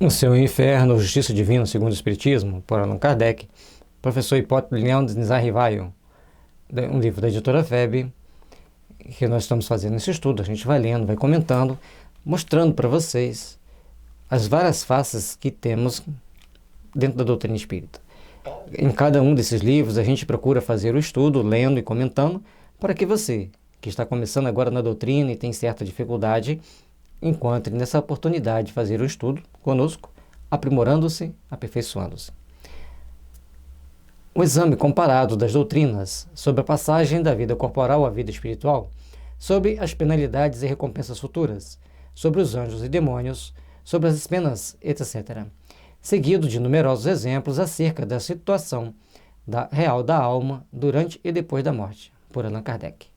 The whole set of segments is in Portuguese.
O Céu e o Inferno, Justiça Divina segundo o Espiritismo, por Allan Kardec, professor Hipólito Leão de Nizar-Rivaio, um livro da editora FEB, que nós estamos fazendo esse estudo. A gente vai lendo, vai comentando, mostrando para vocês as várias faces que temos dentro da doutrina espírita. Em cada um desses livros a gente procura fazer o estudo, lendo e comentando, para que você, que está começando agora na doutrina e tem certa dificuldade, encontre nessa oportunidade de fazer o estudo conosco, aprimorando-se, aperfeiçoando-se. O exame comparado das doutrinas sobre a passagem da vida corporal à vida espiritual, sobre as penalidades e recompensas futuras, sobre os anjos e demônios, sobre as penas, etc., seguido de numerosos exemplos acerca da situação real da alma durante e depois da morte, por Allan Kardec.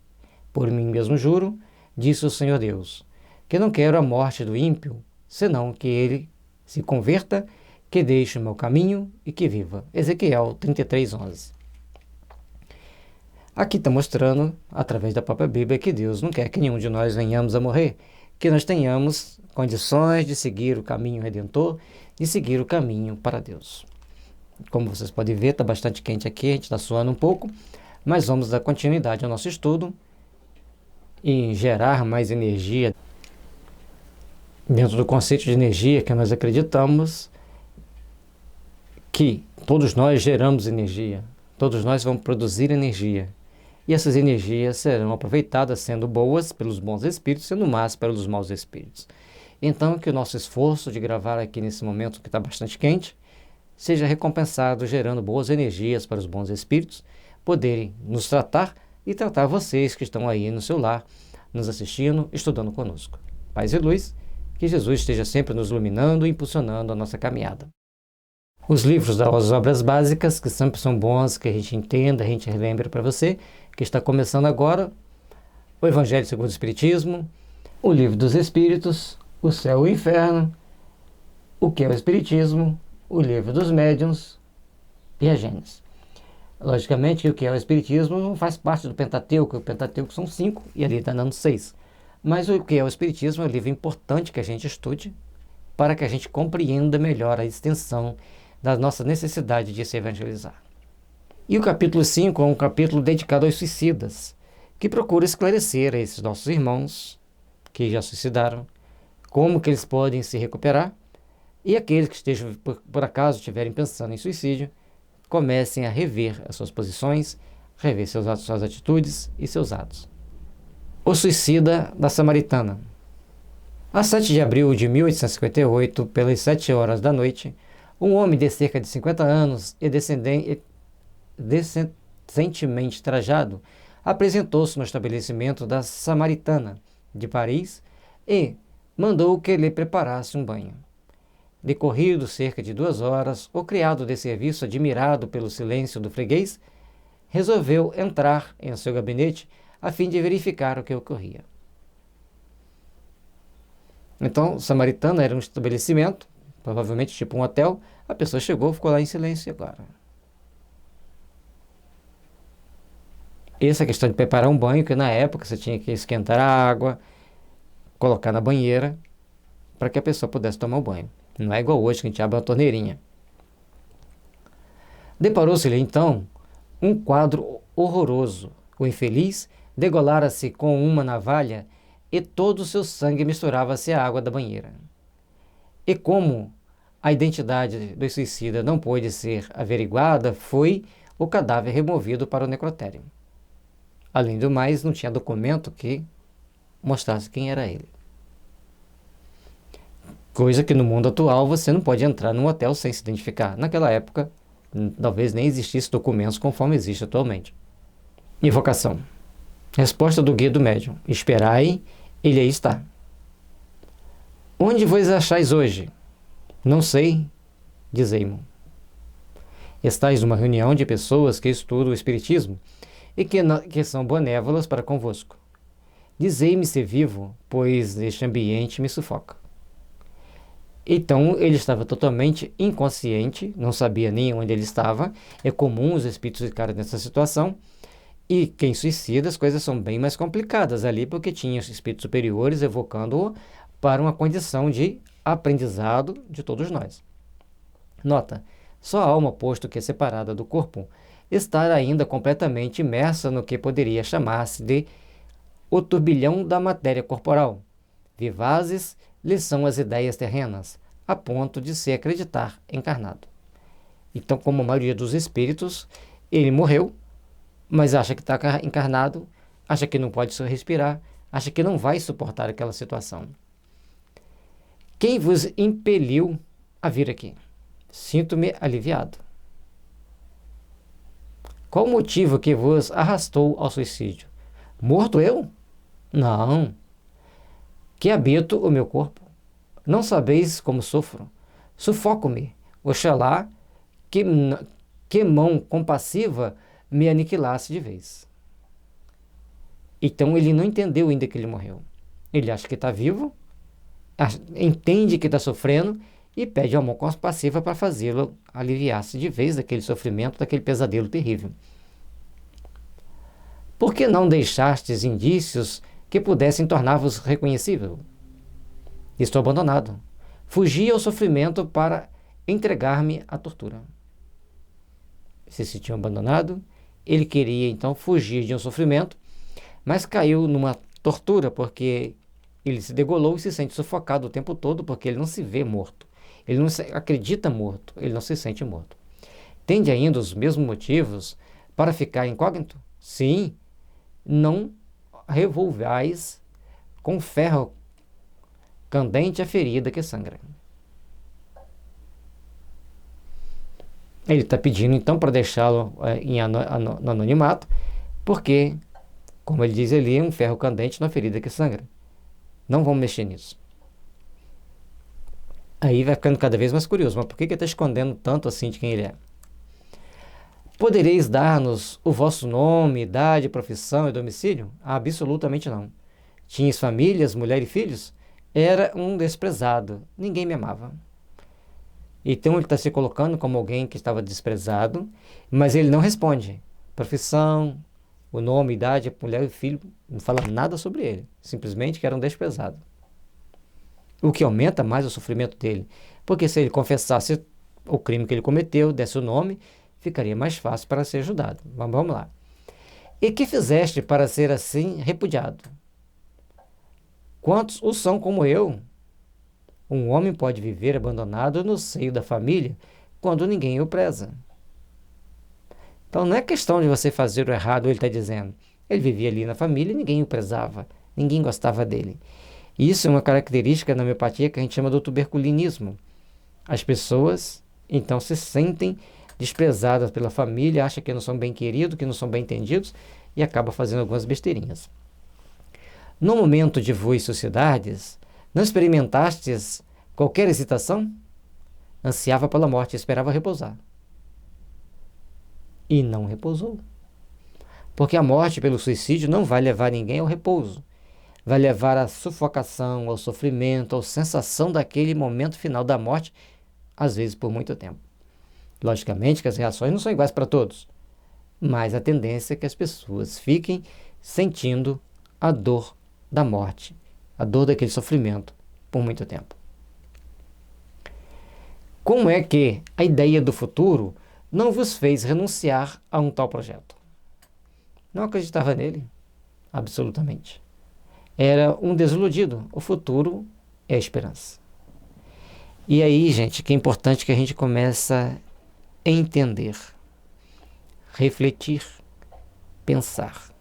Por mim mesmo juro, disse o Senhor Deus, que não quero a morte do ímpio, senão que ele se converta, que deixe o meu caminho e que viva. Ezequiel 33:11. Aqui está mostrando, através da própria Bíblia, que Deus não quer que nenhum de nós venhamos a morrer, que nós tenhamos condições de seguir o caminho redentor, de seguir o caminho para Deus. Como vocês podem ver, está bastante quente aqui, a gente está suando um pouco, mas vamos dar continuidade ao nosso estudo e gerar mais energia dentro do conceito de energia que nós acreditamos que todos nós geramos energia, todos nós vamos produzir energia. E essas energias serão aproveitadas sendo boas pelos bons espíritos, sendo más pelos maus espíritos. Então, que o nosso esforço de gravar aqui nesse momento que está bastante quente, seja recompensado gerando boas energias para os bons espíritos poderem nos tratar e tratar vocês que estão aí no seu lar, nos assistindo, estudando conosco. Paz e luz, que Jesus esteja sempre nos iluminando e impulsionando a nossa caminhada. Os livros das obras básicas, que sempre são bons, que a gente entenda, a gente relembre para você, que está começando agora, o Evangelho segundo o Espiritismo, o Livro dos Espíritos, o Céu e o Inferno, o que é o Espiritismo, o Livro dos Médiuns e a Gênesis. Logicamente, o que é o Espiritismo não faz parte do Pentateuco, o Pentateuco são 5 e ali está dando 6. Mas o que é o Espiritismo é um livro importante que a gente estude para que a gente compreenda melhor a extensão da nossa necessidade de se evangelizar. E o capítulo 5 é um capítulo dedicado aos suicidas, que procura esclarecer a esses nossos irmãos que já suicidaram, como que eles podem se recuperar, e aqueles que estejam, por acaso, estiverem pensando em suicídio, comecem a rever as suas posições, rever suas atitudes e seus atos. O suicida da Samaritana. A 7 de abril de 1858, pelas 7 horas da noite, um homem de cerca de 50 anos e decentemente trajado apresentou-se no estabelecimento da Samaritana de Paris e mandou que lhe preparasse um banho. Decorrido cerca de 2 horas, o criado de serviço, admirado pelo silêncio do freguês, resolveu entrar em seu gabinete a fim de verificar o que ocorria. Então, Samaritana era um estabelecimento, provavelmente tipo um hotel. A pessoa chegou, ficou lá em silêncio agora. Essa questão de preparar um banho, que na época você tinha que esquentar a água, colocar na banheira, para que a pessoa pudesse tomar o banho. Não é igual hoje que a gente abre uma torneirinha. Deparou-se-lhe então um quadro horroroso. O infeliz degolara-se com uma navalha e todo o seu sangue misturava-se à água da banheira. E como a identidade do suicida não pôde ser averiguada, foi o cadáver removido para o necrotério. Além do mais, não tinha documento que mostrasse quem era ele. Coisa que no mundo atual você não pode entrar num hotel sem se identificar. Naquela época, talvez nem existisse documentos conforme existe atualmente. Invocação. Resposta do guia do médium. Esperai, ele aí está. Onde vos achais hoje? Não sei, dizei-mo. Estais numa reunião de pessoas que estudam o Espiritismo e que são benévolas para convosco. Dizei-me se vivo, pois este ambiente me sufoca. Então ele estava totalmente inconsciente, não sabia nem onde ele estava. É comum os espíritos ficarem nessa situação. E quem suicida, as coisas são bem mais complicadas ali, porque tinha os espíritos superiores evocando-o para uma condição de aprendizado de todos nós. Nota, só a alma, posto que é separada do corpo, está ainda completamente imersa no que poderia chamar-se de o turbilhão da matéria corporal. Vivazes lhe são as ideias terrenas, a ponto de se acreditar encarnado. Então, como a maioria dos espíritos, ele morreu, mas acha que está encarnado, acha que não pode respirar, acha que não vai suportar aquela situação. Quem vos impeliu a vir aqui? Sinto-me aliviado. Qual o motivo que vos arrastou ao suicídio? Morto eu? Não. Que habito o meu corpo. Não sabeis como sofro. Sufoco-me. Oxalá que mão compassiva me aniquilasse de vez. Então ele não entendeu ainda que ele morreu. Ele acha que está vivo, entende que está sofrendo e pede uma mão compassiva para fazê-lo aliviar-se de vez daquele sofrimento, daquele pesadelo terrível. Por que não deixastes indícios que pudessem tornar-vos reconhecível? Estou abandonado. Fugi ao sofrimento para entregar-me à tortura. Se sentiu abandonado, ele queria então fugir de um sofrimento, mas caiu numa tortura porque ele se degolou e se sente sufocado o tempo todo porque ele não se vê morto. Ele não se acredita morto, ele não se sente morto. Tende ainda os mesmos motivos para ficar incógnito? Sim, não revolvais com ferro candente a ferida que sangra. Ele está pedindo então para deixá-lo no anonimato, porque, como ele diz ali, um ferro candente na ferida que sangra. Não vamos mexer nisso. Aí vai ficando cada vez mais curioso, mas por que ele está escondendo tanto assim de quem ele é? Podereis dar-nos o vosso nome, idade, profissão e domicílio? Absolutamente não. Tinhas famílias, mulher e filhos? Era um desprezado, ninguém me amava. Então ele está se colocando como alguém que estava desprezado, mas ele não responde. Profissão, o nome, idade, mulher e filho, não fala nada sobre ele. Simplesmente que era um desprezado. O que aumenta mais o sofrimento dele. Porque se ele confessasse o crime que ele cometeu, desse o nome, ficaria mais fácil para ser ajudado. Mas vamos lá. E que fizeste para ser assim repudiado? Quantos o são como eu? Um homem pode viver abandonado no seio da família quando ninguém o preza. Então não é questão de você fazer o errado, ele está dizendo. Ele vivia ali na família e ninguém o prezava, ninguém gostava dele. Isso é uma característica da homeopatia que a gente chama do tuberculinismo. As pessoas então se sentem desprezadas pela família, acham que não são bem queridos, que não são bem entendidos e acabam fazendo algumas besteirinhas. No momento de vos suicidades, não experimentastes qualquer hesitação? Ansiava pela morte e esperava repousar. E não repousou. Porque a morte pelo suicídio não vai levar ninguém ao repouso. Vai levar à sufocação, ao sofrimento, à sensação daquele momento final da morte, às vezes por muito tempo. Logicamente que as reações não são iguais para todos, mas a tendência é que as pessoas fiquem sentindo a dor da morte, a dor daquele sofrimento por muito tempo. Como é que a ideia do futuro não vos fez renunciar a um tal projeto? Não acreditava nele? Absolutamente. Era um desiludido. O futuro é a esperança. E aí, gente, que é importante que a gente comece a entender, refletir, pensar.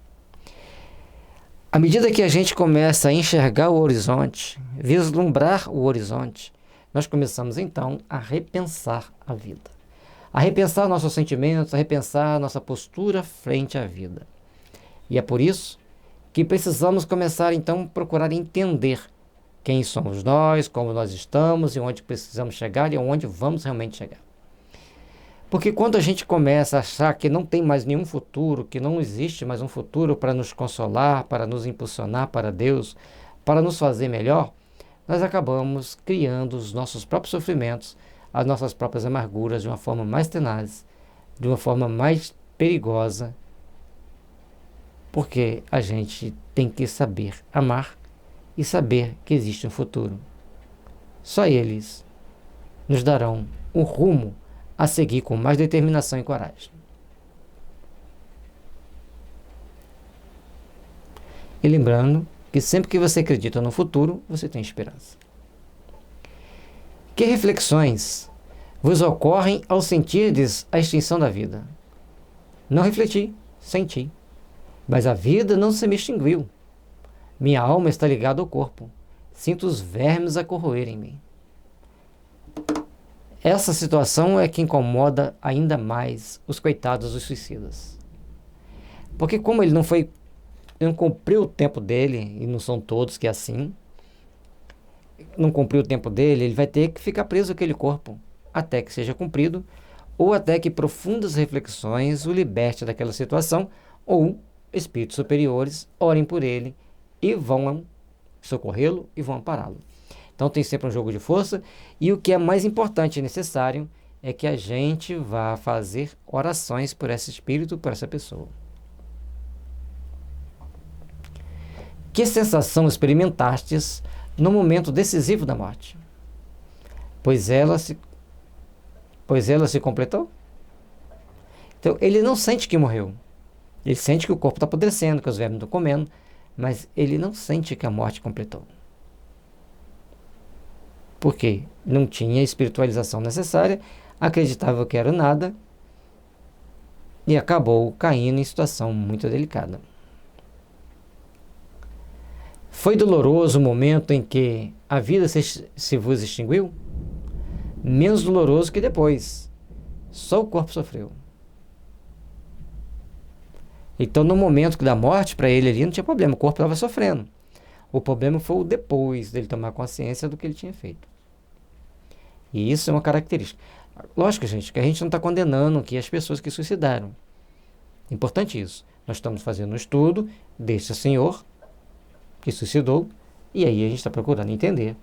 À medida que a gente começa a enxergar o horizonte, vislumbrar o horizonte, nós começamos então a repensar a vida, a repensar nossos sentimentos, a repensar nossa postura frente à vida. E é por isso que precisamos começar então a procurar entender quem somos nós, como nós estamos e onde precisamos chegar e onde vamos realmente chegar. Porque quando a gente começa a achar que não tem mais nenhum futuro, que não existe mais um futuro para nos consolar, para nos impulsionar para Deus, para nos fazer melhor, nós acabamos criando os nossos próprios sofrimentos, as nossas próprias amarguras de uma forma mais tenaz, de uma forma mais perigosa, porque a gente tem que saber amar e saber que existe um futuro. Só eles nos darão um rumo a seguir com mais determinação e coragem. E lembrando que sempre que você acredita no futuro, você tem esperança. Que reflexões vos ocorrem ao sentirdes a extinção da vida? Não refleti, senti. Mas a vida não se me extinguiu. Minha alma está ligada ao corpo. Sinto os vermes a corroer em mim. Essa situação é que incomoda ainda mais os coitados dos suicidas. Porque como ele não cumpriu o tempo dele, e não são todos que é assim, não cumpriu o tempo dele, ele vai ter que ficar preso àquele corpo, até que seja cumprido, ou até que profundas reflexões o liberte daquela situação, ou espíritos superiores orem por ele e vão socorrê-lo e vão ampará-lo. Então tem sempre um jogo de força, e o que é mais importante e necessário é que a gente vá fazer orações por esse espírito, por essa pessoa. Que sensação experimentastes no momento decisivo da morte? Pois ela se completou? Então, ele não sente que morreu. Ele sente que o corpo está apodrecendo, que os vermes estão comendo, mas ele não sente que a morte completou. Por quê? Não tinha a espiritualização necessária, acreditava que era nada e acabou caindo em situação muito delicada. Foi doloroso o momento em que a vida se vos extinguiu? Menos doloroso que depois. Só o corpo sofreu. Então, no momento da morte, para ele ali não tinha problema, o corpo estava sofrendo. O problema foi o depois dele tomar consciência do que ele tinha feito. E isso é uma característica. Lógico, gente, que a gente não está condenando aqui as pessoas que suicidaram. Importante isso. Nós estamos fazendo um estudo desse senhor que suicidou, e aí a gente está procurando entender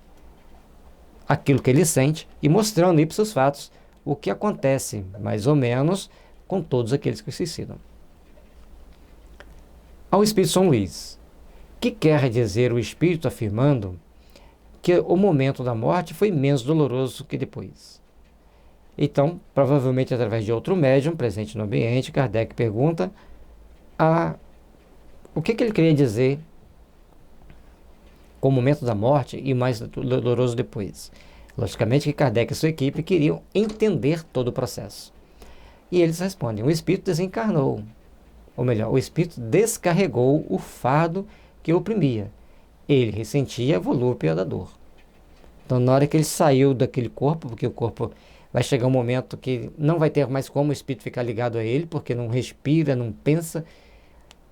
aquilo que ele sente e mostrando ipsos fatos o que acontece, mais ou menos, com todos aqueles que suicidam. Ao Espírito São Luís, que quer dizer o Espírito afirmando que o momento da morte foi menos doloroso que depois? Então, provavelmente através de outro médium presente no ambiente, Kardec pergunta o que ele queria dizer com o momento da morte e mais doloroso depois. Logicamente que Kardec e sua equipe queriam entender todo o processo. E eles respondem: o espírito desencarnou, ou melhor, o espírito descarregou o fardo que o oprimia. Ele ressentia a volúpia da dor. Então, na hora que ele saiu daquele corpo, porque o corpo vai chegar um momento que não vai ter mais como o espírito ficar ligado a ele, porque não respira, não pensa,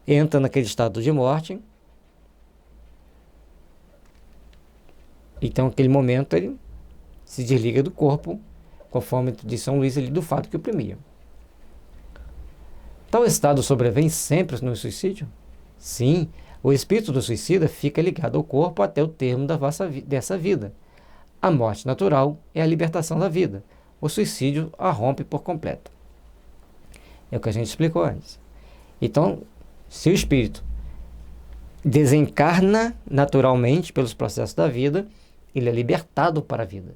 entra naquele estado de morte. Então, naquele momento, ele se desliga do corpo, conforme diz São Luís, do fato que o oprimia. Tal estado sobrevém sempre no suicídio? Sim, o espírito do suicida fica ligado ao corpo até o termo dessa vida. A morte natural é a libertação da vida. O suicídio a rompe por completo. É o que a gente explicou antes. Então, se o espírito desencarna naturalmente pelos processos da vida, ele é libertado para a vida.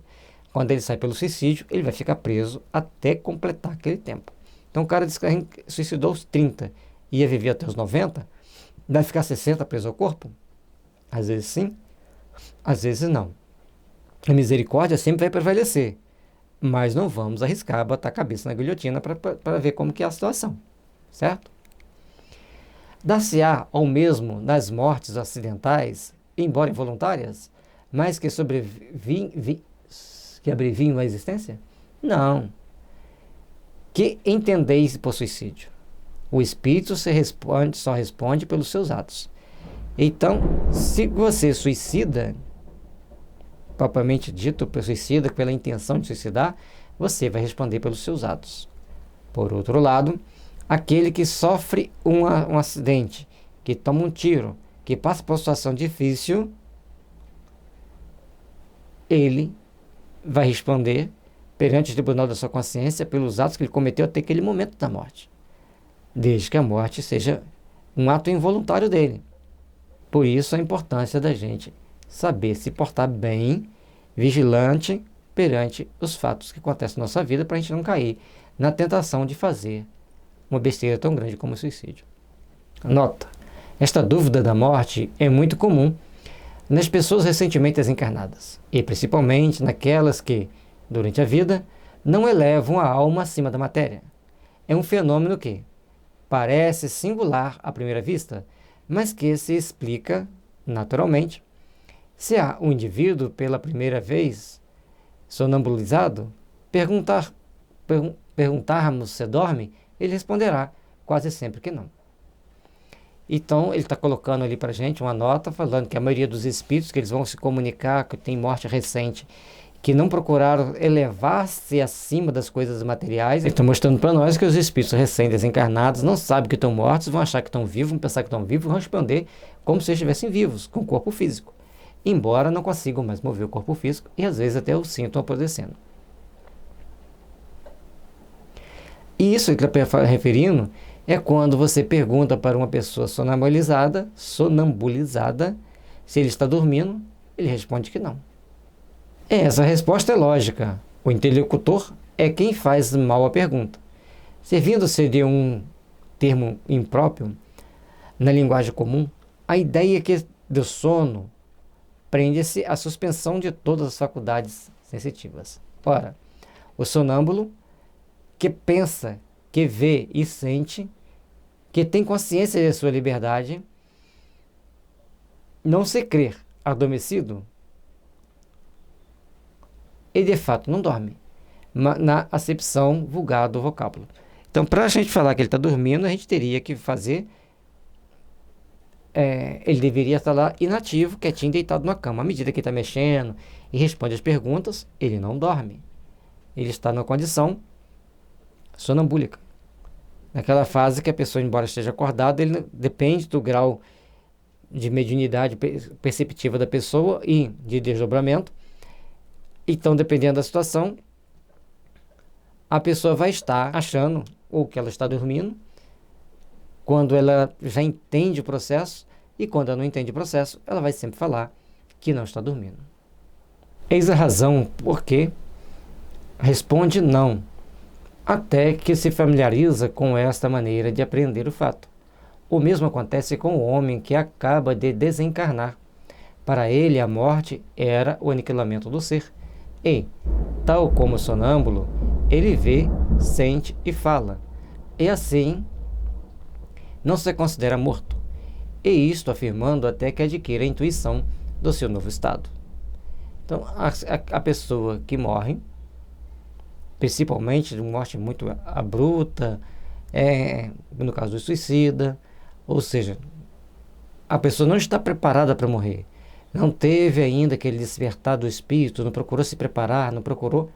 Quando ele sai pelo suicídio, ele vai ficar preso até completar aquele tempo. Então o cara suicidou aos 30, ia viver até os 90, vai ficar 60 preso ao corpo? Às vezes sim, às vezes não. A misericórdia sempre vai prevalecer, mas não vamos arriscar botar a cabeça na guilhotina para ver como que é a situação, certo? Dar-se-á ao mesmo nas mortes acidentais, embora involuntárias, mas que que abreviam a existência? Não. Que entendeis por suicídio? O espírito só responde pelos seus atos. Então, se você suicida, propriamente dito, suicida pela intenção de suicidar, você vai responder pelos seus atos. Por outro lado, aquele que sofre um acidente, que toma um tiro, que passa por uma situação difícil, ele vai responder perante o tribunal da sua consciência pelos atos que ele cometeu até aquele momento da morte, desde que a morte seja um ato involuntário dele. Por isso a importância da gente saber se portar bem vigilante perante os fatos que acontecem na nossa vida, para a gente não cair na tentação de fazer uma besteira tão grande como o suicídio. Nota: esta dúvida da morte é muito comum nas pessoas recentemente desencarnadas, e principalmente naquelas que, durante a vida, não elevam a alma acima da matéria. É um fenômeno que parece singular à primeira vista, mas que se explica naturalmente. Se há um indivíduo pela primeira vez sonambulizado, perguntarmos se dorme, ele responderá quase sempre que não. Então, ele está colocando ali para a gente uma nota falando que a maioria dos espíritos que eles vão se comunicar, que tem morte recente, que não procuraram elevar-se acima das coisas materiais. Ele está mostrando para nós que os espíritos recém-desencarnados não sabem que estão mortos, vão achar que estão vivos, vão pensar que estão vivos, vão responder como se estivessem vivos, com o corpo físico, embora não consigam mais mover o corpo físico e às vezes até o sintam apodrecendo. E isso que ele está referindo é quando você pergunta para uma pessoa sonambulizada, se ele está dormindo, ele responde que não. Essa resposta é lógica. O interlocutor é quem faz mal a pergunta. Servindo-se de um termo impróprio, na linguagem comum, a ideia que do sono prende-se à suspensão de todas as faculdades sensitivas. Ora, o sonâmbulo, que pensa, que vê e sente, que tem consciência de sua liberdade, não se crer adormecido, e de fato não dorme, na acepção vulgar do vocábulo. Então, para a gente falar que ele está dormindo, a gente teria que fazer, ele deveria estar lá inativo, quietinho, deitado na cama. À medida que ele está mexendo e responde as perguntas, ele não dorme. Ele está numa condição sonambúlica. Naquela fase que a pessoa, embora esteja acordada, ele depende do grau de mediunidade perceptiva da pessoa e de desdobramento. Então, dependendo da situação, a pessoa vai estar achando ou que ela está dormindo, quando ela já entende o processo, e quando ela não entende o processo, ela vai sempre falar que não está dormindo. Eis a razão por que responde não, até que se familiariza com esta maneira de aprender o fato. O mesmo acontece com o homem que acaba de desencarnar. Para ele, a morte era o aniquilamento do ser. E, tal como o sonâmbulo, ele vê, sente e fala. E assim, não se considera morto. E isto afirmando até que adquira a intuição do seu novo estado. Então, a pessoa que morre, principalmente de morte muito abrupta, no caso do suicida, ou seja, a pessoa não está preparada para morrer. Não teve ainda aquele despertar do espírito, não procurou se preparar, não procurou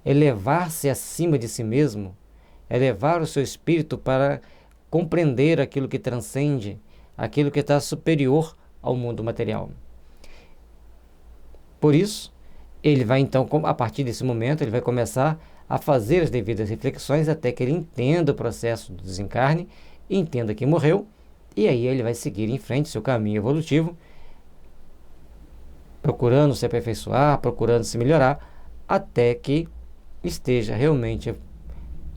elevar-se acima de si mesmo, elevar o seu espírito para compreender aquilo que transcende, aquilo que está superior ao mundo material. Por isso, ele vai então, a partir desse momento, ele vai começar a fazer as devidas reflexões até que ele entenda o processo do desencarne, entenda que morreu, e aí ele vai seguir em frente seu caminho evolutivo, procurando se aperfeiçoar, procurando se melhorar, até que esteja realmente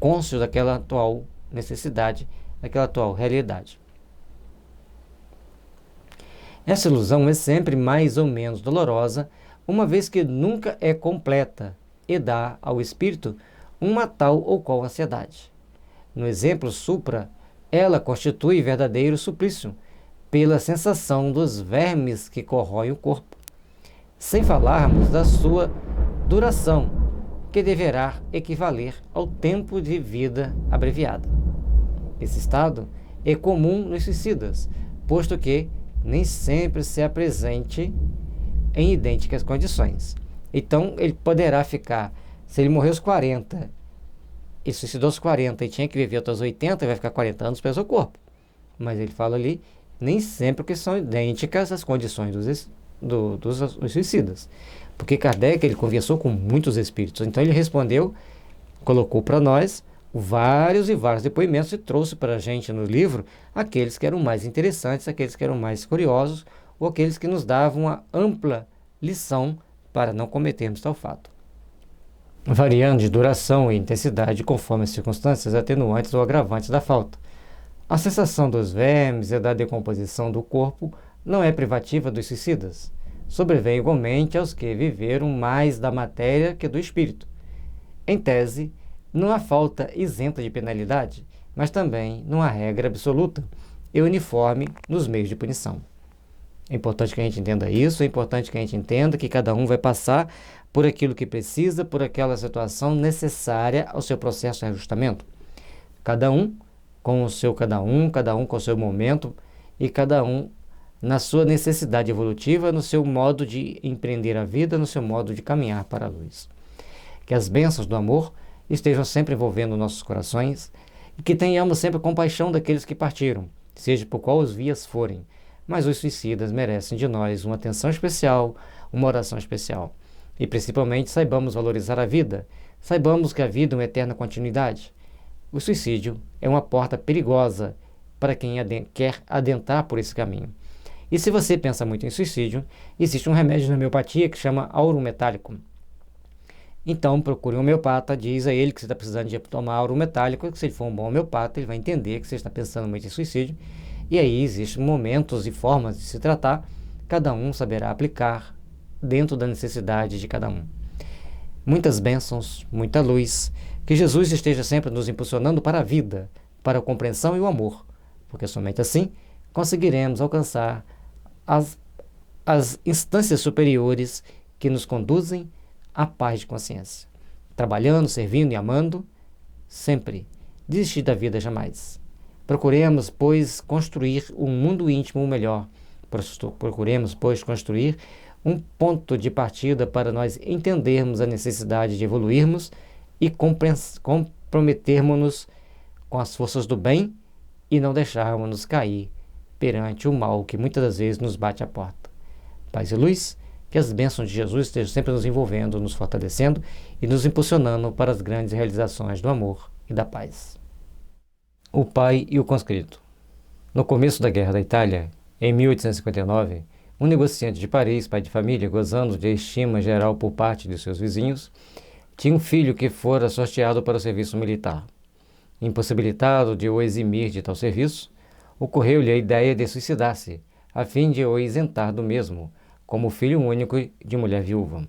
cônscio daquela atual necessidade, daquela atual realidade. Essa ilusão é sempre mais ou menos dolorosa, uma vez que nunca é completa e dá ao espírito uma tal ou qual ansiedade. No exemplo supra, ela constitui verdadeiro suplício, pela sensação dos vermes que corroem o corpo, sem falarmos da sua duração, que deverá equivaler ao tempo de vida abreviada. Esse estado é comum nos suicidas, posto que nem sempre se apresente em idênticas condições. Então, ele poderá ficar, se ele morreu aos 40, ele suicidou aos 40 e tinha que viver até os 80, ele vai ficar 40 anos preso ao corpo. Mas ele fala ali, nem sempre que são idênticas as condições dos suicidas. Porque Kardec, ele conversou com muitos espíritos, então ele respondeu, colocou para nós vários e vários depoimentos e trouxe para a gente no livro aqueles que eram mais interessantes, aqueles que eram mais curiosos, ou aqueles que nos davam uma ampla lição para não cometermos tal fato, variando de duração e intensidade conforme as circunstâncias atenuantes ou agravantes da falta. A sensação dos vermes e da decomposição do corpo não é privativa dos suicidas. Sobrevém igualmente aos que viveram mais da matéria que do espírito. Em tese, não há falta isenta de penalidade, mas também não há regra absoluta e uniforme nos meios de punição. É importante que a gente entenda isso, é importante que a gente entenda que cada um vai passar por aquilo que precisa, por aquela situação necessária ao seu processo de ajustamento. Cada um com o seu cada um com o seu momento e cada um na sua necessidade evolutiva, no seu modo de empreender a vida, no seu modo de caminhar para a luz. Que as bênçãos do amor estejam sempre envolvendo nossos corações e que tenhamos sempre compaixão daqueles que partiram, seja por qual os vias forem. Mas os suicidas merecem de nós uma atenção especial, uma oração especial. E principalmente saibamos valorizar a vida, saibamos que a vida é uma eterna continuidade. O suicídio é uma porta perigosa para quem quer adentrar por esse caminho. E se você pensa muito em suicídio, existe um remédio na homeopatia que chama auro metálico. Então procure um homeopata, diz a ele que você está precisando de tomar auro metálico, que se ele for um bom homeopata, ele vai entender que você está pensando muito em suicídio. E aí existem momentos e formas de se tratar, cada um saberá aplicar dentro da necessidade de cada um. Muitas bênçãos, muita luz, que Jesus esteja sempre nos impulsionando para a vida, para a compreensão e o amor, porque somente assim conseguiremos alcançar as instâncias superiores que nos conduzem à paz de consciência. Trabalhando, servindo e amando, sempre. Desistir da vida jamais. Procuremos, pois, construir um mundo íntimo melhor. Procuremos, pois, construir um ponto de partida para nós entendermos a necessidade de evoluirmos e comprometermos-nos com as forças do bem e não deixarmos-nos cair perante o mal que muitas das vezes nos bate à porta. Paz e luz, que as bênçãos de Jesus estejam sempre nos envolvendo, nos fortalecendo e nos impulsionando para as grandes realizações do amor e da paz. O pai e o conscrito. No começo da Guerra da Itália, em 1859, um negociante de Paris, pai de família, gozando de estima geral por parte de seus vizinhos, tinha um filho que fora sorteado para o serviço militar. Impossibilitado de o eximir de tal serviço, ocorreu-lhe a ideia de suicidar-se, a fim de o isentar do mesmo, como filho único de mulher viúva.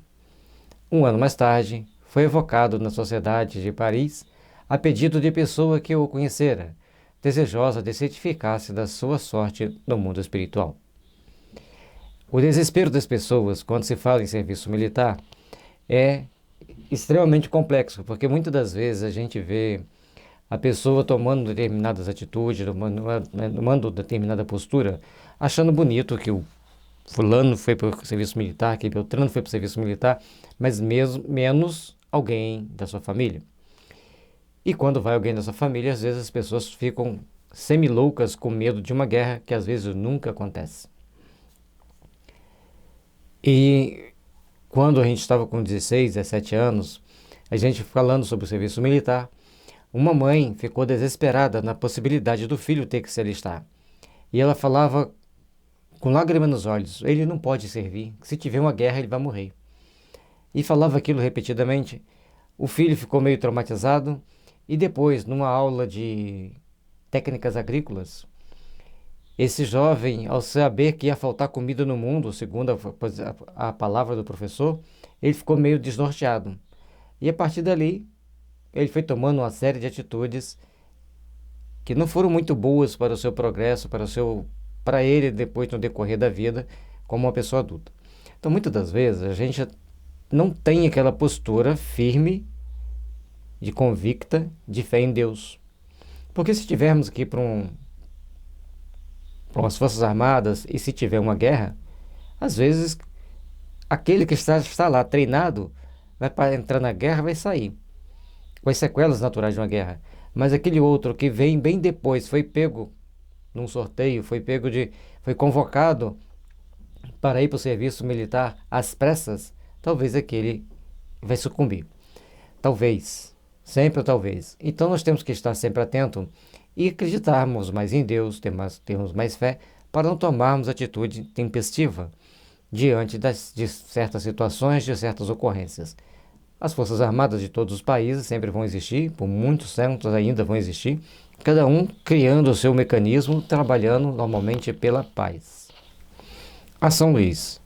Um ano mais tarde, foi evocado na Sociedade de Paris a pedido de pessoa que o conhecera, desejosa de certificar-se da sua sorte no mundo espiritual. O desespero das pessoas quando se fala em serviço militar é extremamente complexo, porque muitas das vezes a gente vê a pessoa tomando determinadas atitudes, tomando determinada postura, achando bonito que o fulano foi para o serviço militar, que o Beltrano foi para o serviço militar, mas menos alguém da sua família. E quando vai alguém da sua família, às vezes as pessoas ficam semi-loucas com medo de uma guerra que às vezes nunca acontece. E quando a gente estava com 16, 17 anos, a gente falando sobre o serviço militar, uma mãe ficou desesperada na possibilidade do filho ter que se alistar. E ela falava com lágrimas nos olhos, ele não pode servir, se tiver uma guerra ele vai morrer. E falava aquilo repetidamente. O filho ficou meio traumatizado e depois, numa aula de técnicas agrícolas, esse jovem, ao saber que ia faltar comida no mundo, segundo a palavra do professor, ele ficou meio desnorteado. E a partir dali, ele foi tomando uma série de atitudes que não foram muito boas para o seu progresso, para ele depois no decorrer da vida, como uma pessoa adulta. Então, muitas das vezes, a gente não tem aquela postura firme, de convicta, de fé em Deus. Porque se estivermos aqui para as Forças Armadas e se tiver uma guerra, às vezes aquele que está lá treinado vai para entrar na guerra, vai sair com as sequelas naturais de uma guerra. Mas aquele outro que vem bem depois, foi pego num sorteio, foi convocado para ir para o serviço militar às pressas, talvez aquele vai sucumbir. Talvez, sempre talvez. Então nós temos que estar sempre atentos e acreditarmos mais em Deus, termos mais fé, para não tomarmos atitude tempestiva. diante de certas situações, de certas ocorrências. As Forças Armadas de todos os países sempre vão existir, por muitos séculos ainda vão existir, cada um criando o seu mecanismo, trabalhando normalmente pela paz. A São Luís,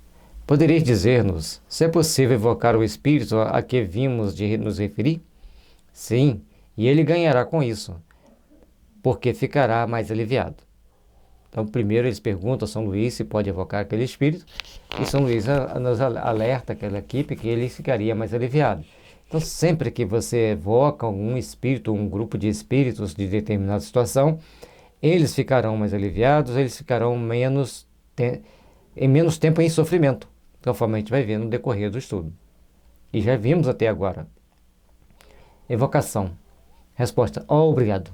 poderia dizer-nos se é possível evocar o espírito a que vimos de nos referir? Sim, e ele ganhará com isso, porque ficará mais aliviado. Então, primeiro eles perguntam a São Luís se pode evocar aquele espírito, e São Luís nos alerta aquela equipe que ele ficaria mais aliviado. Então, sempre que você evoca um espírito, um grupo de espíritos de determinada situação, eles ficarão mais aliviados, eles ficarão em menos tempo em sofrimento, conforme a gente vai ver no decorrer do estudo. E já vimos até agora. Evocação. Resposta: obrigado.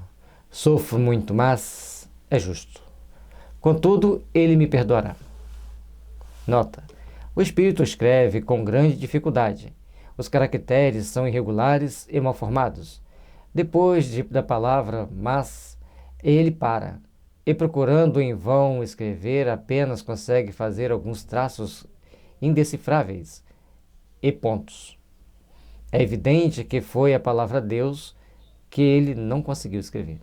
Sofro muito, mas é justo. Contudo, ele me perdoará. Nota: o espírito escreve com grande dificuldade. Os caracteres são irregulares e mal formados. Depois da palavra mas, ele para, e procurando em vão escrever, apenas consegue fazer alguns traços indecifráveis e pontos. É evidente que foi a palavra Deus que ele não conseguiu escrever.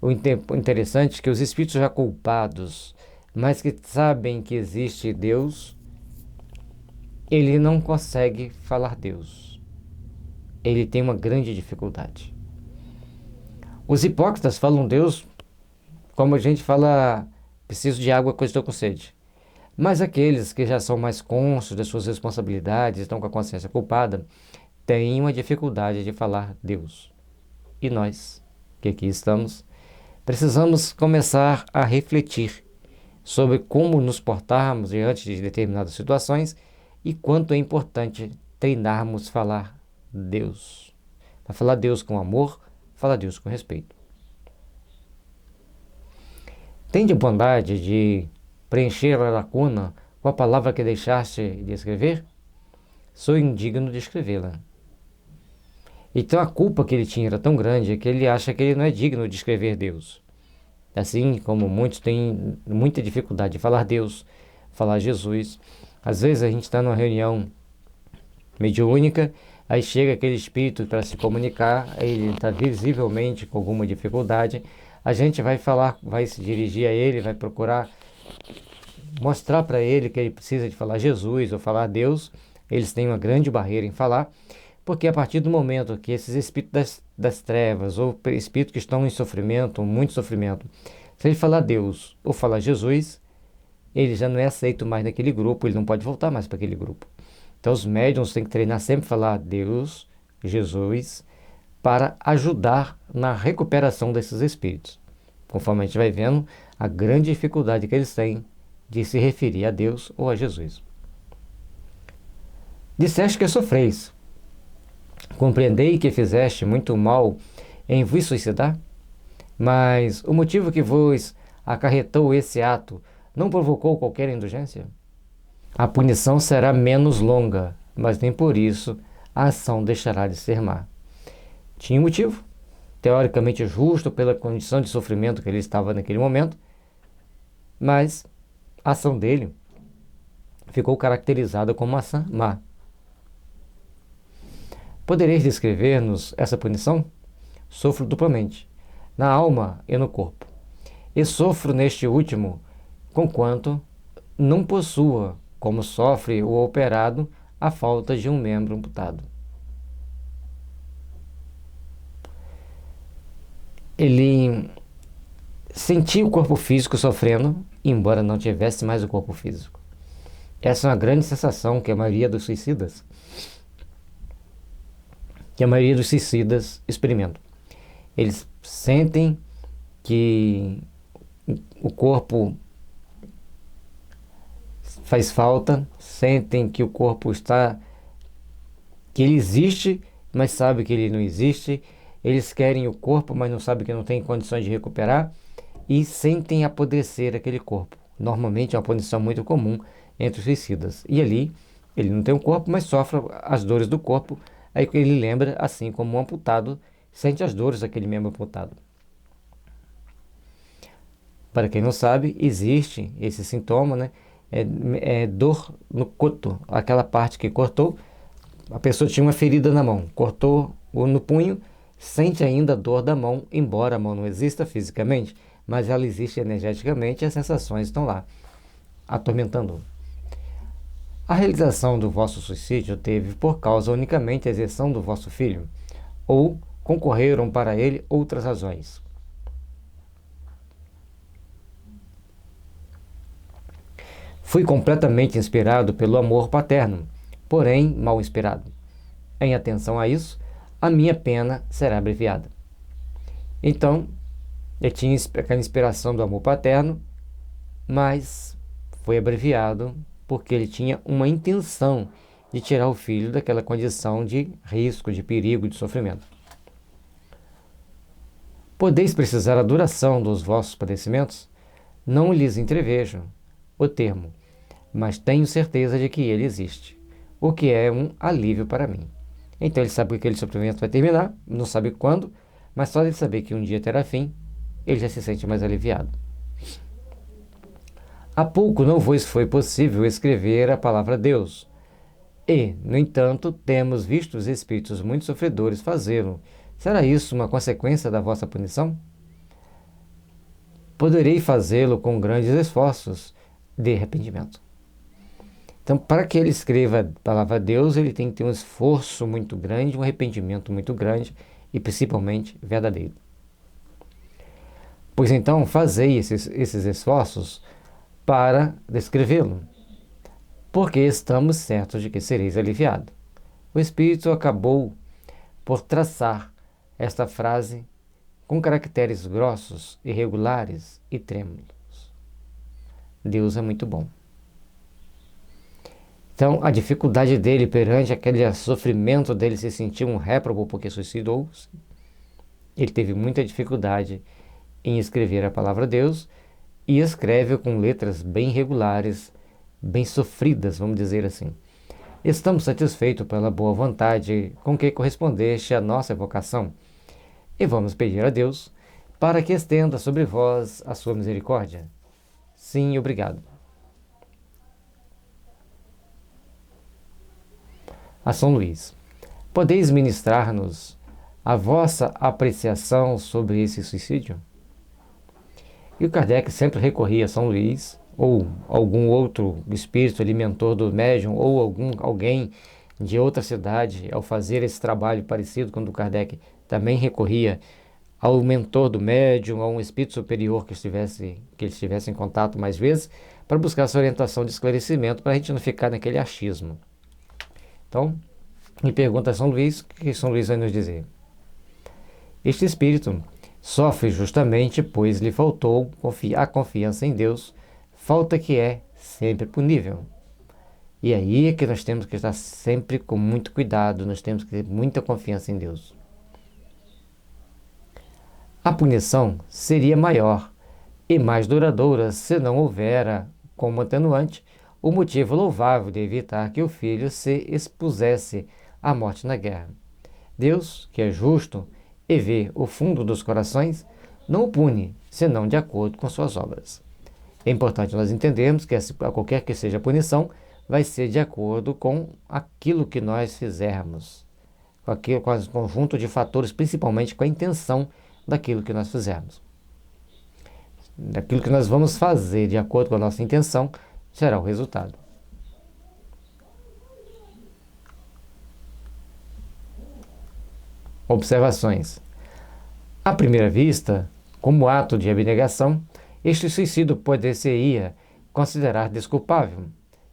O interessante é que os espíritos já culpados, mas que sabem que existe Deus, ele não consegue falar Deus. Ele tem uma grande dificuldade. Os hipócritas falam Deus como a gente fala: preciso de água porque estou com sede. Mas aqueles que já são mais conscientes das suas responsabilidades, estão com a consciência culpada, têm uma dificuldade de falar Deus. E nós, que aqui estamos, precisamos começar a refletir sobre como nos portarmos diante de determinadas situações e quanto é importante treinarmos falar Deus. Para falar Deus com amor, falar Deus com respeito. Tende bondade de preencher a lacuna com a palavra que deixaste de escrever? Sou indigno de escrevê-la. Então a culpa que ele tinha era tão grande que ele acha que ele não é digno de escrever Deus. Assim como muitos têm muita dificuldade de falar Deus, falar Jesus. Às vezes a gente está numa reunião mediúnica, aí chega aquele espírito para se comunicar, ele está visivelmente com alguma dificuldade, a gente vai falar, vai se dirigir a ele, vai procurar mostrar para ele que ele precisa de falar Jesus ou falar Deus. Eles têm uma grande barreira em falar, porque a partir do momento que esses espíritos das trevas ou espíritos que estão em sofrimento, muito sofrimento, se ele falar Deus ou falar Jesus, ele já não é aceito mais naquele grupo, ele não pode voltar mais para aquele grupo. Então os médiuns têm que treinar sempre a falar Deus, Jesus, para ajudar na recuperação desses espíritos. Conforme a gente vai vendo, a grande dificuldade que eles têm de se referir a Deus ou a Jesus. Disseste que sofreis. Compreendei que fizeste muito mal em vos suicidar, mas o motivo que vos acarretou esse ato não provocou qualquer indulgência? A punição será menos longa, mas nem por isso a ação deixará de ser má. Tinha um motivo, teoricamente justo pela condição de sofrimento que ele estava naquele momento, mas a ação dele ficou caracterizada como uma ação má. Podereis descrever-nos essa punição? Sofro duplamente, na alma e no corpo, e sofro neste último, conquanto não possua, como sofre o operado, a falta de um membro amputado. Ele sentia o corpo físico sofrendo, embora não tivesse mais o corpo físico. Essa é uma grande sensação que a maioria dos suicidas experimentam. Eles sentem que o corpo faz falta, sentem que o corpo que ele existe, mas sabe que ele não existe. Eles querem o corpo, mas não sabem que não tem condições de recuperar, e sentem apodrecer aquele corpo. Normalmente é uma condição muito comum entre os suicidas. E ali, ele não tem um corpo, mas sofre as dores do corpo. Aí ele lembra, assim como um amputado sente as dores daquele membro amputado. Para quem não sabe, existe esse sintoma, né? dor no coto, aquela parte que cortou. A pessoa tinha uma ferida na mão, cortou no punho, sente ainda a dor da mão, embora a mão não exista fisicamente, mas ela existe energeticamente e as sensações estão lá, atormentando. A realização do vosso suicídio teve por causa unicamente a exerção do vosso filho, ou concorreram para ele outras razões. Fui completamente inspirado pelo amor paterno, porém mal inspirado. Em atenção a isso, a minha pena será abreviada. Então, eu tinha aquela inspiração do amor paterno, mas foi abreviado porque ele tinha uma intenção de tirar o filho daquela condição de risco, de perigo, de sofrimento. Podeis precisar a duração dos vossos padecimentos? Não lhes entrevejo o termo, mas tenho certeza de que ele existe, o que é um alívio para mim. Então ele sabe que aquele sofrimento vai terminar, não sabe quando, mas só de saber que um dia terá fim, ele já se sente mais aliviado. Há pouco não vos foi possível escrever a palavra Deus, e, no entanto, temos visto os espíritos muito sofredores fazê-lo. Será isso uma consequência da vossa punição? Poderei fazê-lo com grandes esforços de arrependimento. Então, para que ele escreva a palavra Deus, ele tem que ter um esforço muito grande, um arrependimento muito grande e principalmente verdadeiro. Pois então, fazei esses esforços para descrevê-lo, porque estamos certos de que sereis aliviado. O Espírito acabou por traçar esta frase com caracteres grossos, irregulares e trêmulos. Deus é muito bom. Então, a dificuldade dele perante aquele sofrimento dele se sentir um réprobo porque suicidou-se, ele teve muita dificuldade em escrever a palavra Deus e escreve com letras bem regulares, bem sofridas, vamos dizer assim. Estamos satisfeitos pela boa vontade com que correspondeste à nossa vocação e vamos pedir a Deus para que estenda sobre vós a sua misericórdia. Sim, obrigado. A São Luís. Podeis ministrar-nos a vossa apreciação sobre esse suicídio? E o Kardec sempre recorria a São Luís, ou algum outro espírito ali, mentor do médium, ou alguém de outra cidade, ao fazer esse trabalho parecido com o do Kardec, também recorria ao mentor do médium, a um espírito superior que ele estivesse em contato mais vezes, para buscar essa orientação de esclarecimento, para a gente não ficar naquele achismo. Então, me pergunta a São Luís, o que São Luís vai nos dizer? Este espírito sofre justamente pois lhe faltou a confiança em Deus, falta que é sempre punível. E aí é que nós temos que estar sempre com muito cuidado, nós temos que ter muita confiança em Deus. A punição seria maior e mais duradoura se não houvera, como atenuante, o motivo louvável de evitar que o filho se expusesse à morte na guerra. Deus, que é justo e vê o fundo dos corações, não o pune, senão de acordo com suas obras. É importante nós entendermos que qualquer que seja a punição, vai ser de acordo com aquilo que nós fizermos, com o conjunto de fatores, principalmente com a intenção daquilo que nós fizermos. Daquilo que nós vamos fazer de acordo com a nossa intenção, será o resultado. Observações. À primeira vista, como ato de abnegação, este suicídio poder-se-ia considerar desculpável.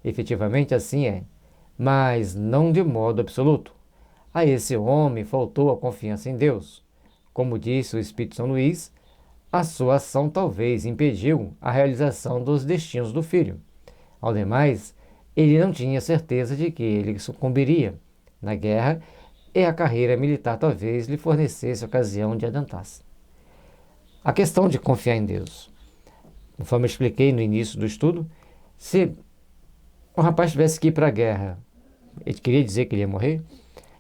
Efetivamente assim é, mas não de modo absoluto. A esse homem faltou a confiança em Deus. Como disse o Espírito São Luís, a sua ação talvez impediu a realização dos destinos do filho. Ao demais, ele não tinha certeza de que ele sucumbiria na guerra e a carreira militar talvez lhe fornecesse ocasião de adiantar-se. A questão de confiar em Deus. Conforme eu expliquei no início do estudo, se o rapaz tivesse que ir para a guerra, ele queria dizer que ele ia morrer,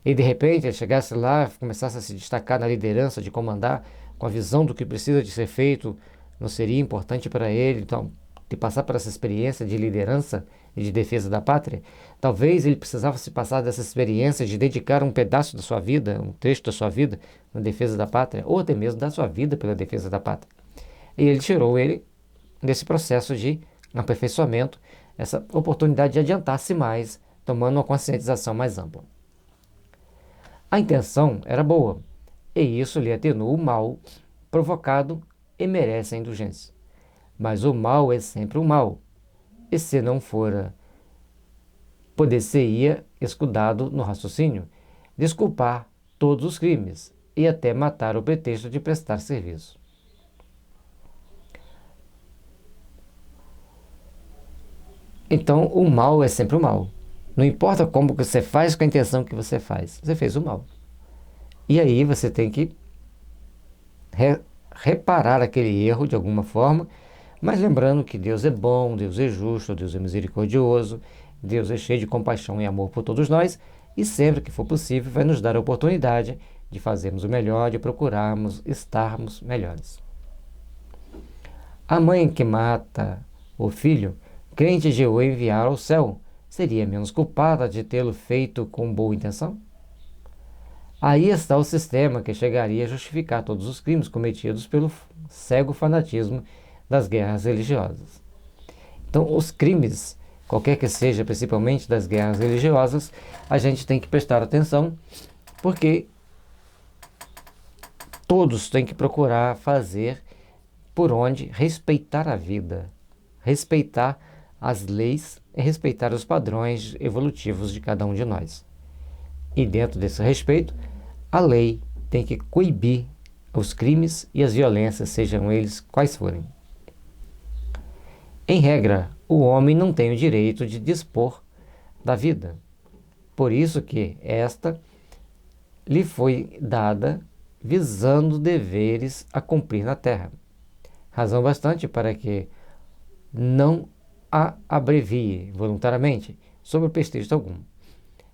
e de repente ele chegasse lá, começasse a se destacar na liderança, de comandar, com a visão do que precisa de ser feito, não seria importante para ele. Então, de passar por essa experiência de liderança e de defesa da pátria, talvez ele precisasse se passar dessa experiência de dedicar um pedaço da sua vida, um trecho da sua vida na defesa da pátria, ou até mesmo da sua vida pela defesa da pátria. E ele tirou ele desse processo de aperfeiçoamento, essa oportunidade de adiantar-se mais, tomando uma conscientização mais ampla. A intenção era boa, e isso lhe atenuou o mal provocado e merece a indulgência. Mas o mal é sempre o mal, e se não fora, poder-se-ia, escudado no raciocínio, desculpar todos os crimes e até matar o pretexto de prestar serviço. Então, o mal é sempre o mal. Não importa como você faz, com a intenção que você faz, você fez o mal. E aí você tem que reparar aquele erro de alguma forma, mas lembrando que Deus é bom, Deus é justo, Deus é misericordioso, Deus é cheio de compaixão e amor por todos nós, e sempre que for possível vai nos dar a oportunidade de fazermos o melhor, de procurarmos estarmos melhores. A mãe que mata o filho, crente de o enviar ao céu, seria menos culpada de tê-lo feito com boa intenção? Aí está o sistema que chegaria a justificar todos os crimes cometidos pelo cego fanatismo das guerras religiosas. Então, os crimes, qualquer que seja, principalmente das guerras religiosas, a gente tem que prestar atenção, porque todos têm que procurar fazer por onde respeitar a vida, respeitar as leis e respeitar os padrões evolutivos de cada um de nós. E dentro desse respeito, a lei tem que coibir os crimes e as violências, sejam eles quais forem. Em regra, o homem não tem o direito de dispor da vida. Por isso que esta lhe foi dada visando deveres a cumprir na terra. Razão bastante para que não a abrevie voluntariamente, sob pretexto algum.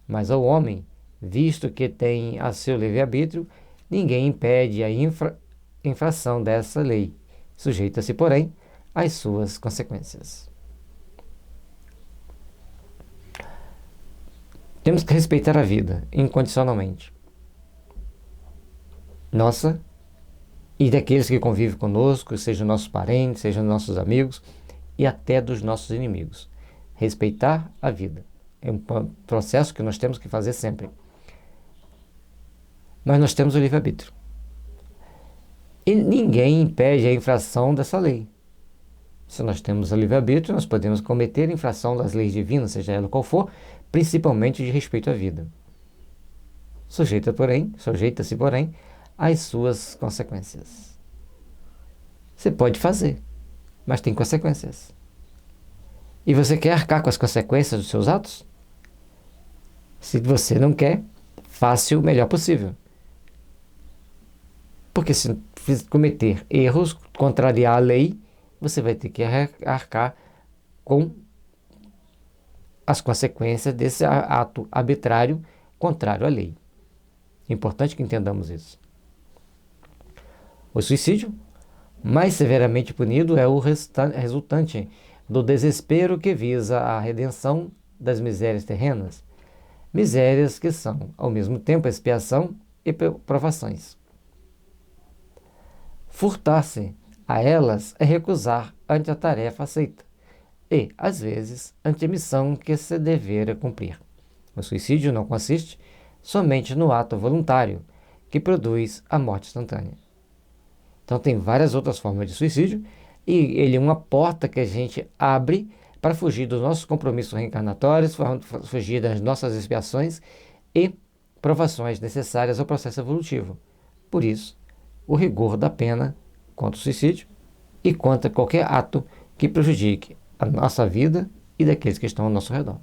Mas ao homem, visto que tem a seu livre-arbítrio, ninguém impede a infração dessa lei. Sujeita-se, porém, às suas consequências. Temos que respeitar a vida, incondicionalmente. Nossa e daqueles que convivem conosco, sejam nossos parentes, sejam nossos amigos e até dos nossos inimigos. Respeitar a vida. É um processo que nós temos que fazer sempre. Mas nós temos o livre-arbítrio. E ninguém impede a infração dessa lei. Se nós temos o livre-arbítrio, nós podemos cometer a infração das leis divinas, seja ela qual for, principalmente de respeito à vida. Sujeita-se, porém, às suas consequências. Você pode fazer, mas tem consequências. E você quer arcar com as consequências dos seus atos? Se você não quer, faça o melhor possível. Porque se cometer erros, contrariar a lei, você vai ter que arcar com as consequências desse ato arbitrário contrário à lei. É importante que entendamos isso. O suicídio, mais severamente punido, é o resultante do desespero que visa a redenção das misérias terrenas, misérias que são, ao mesmo tempo, expiação e provações. Furtar-se a elas é recusar ante a tarefa aceita e, às vezes, ante a missão que se devera cumprir. O suicídio não consiste somente no ato voluntário que produz a morte instantânea. Então tem várias outras formas de suicídio e ele é uma porta que a gente abre para fugir dos nossos compromissos reencarnatórios, fugir das nossas expiações e provações necessárias ao processo evolutivo. Por isso, o rigor da pena contra o suicídio e contra qualquer ato que prejudique a nossa vida e daqueles que estão ao nosso redor.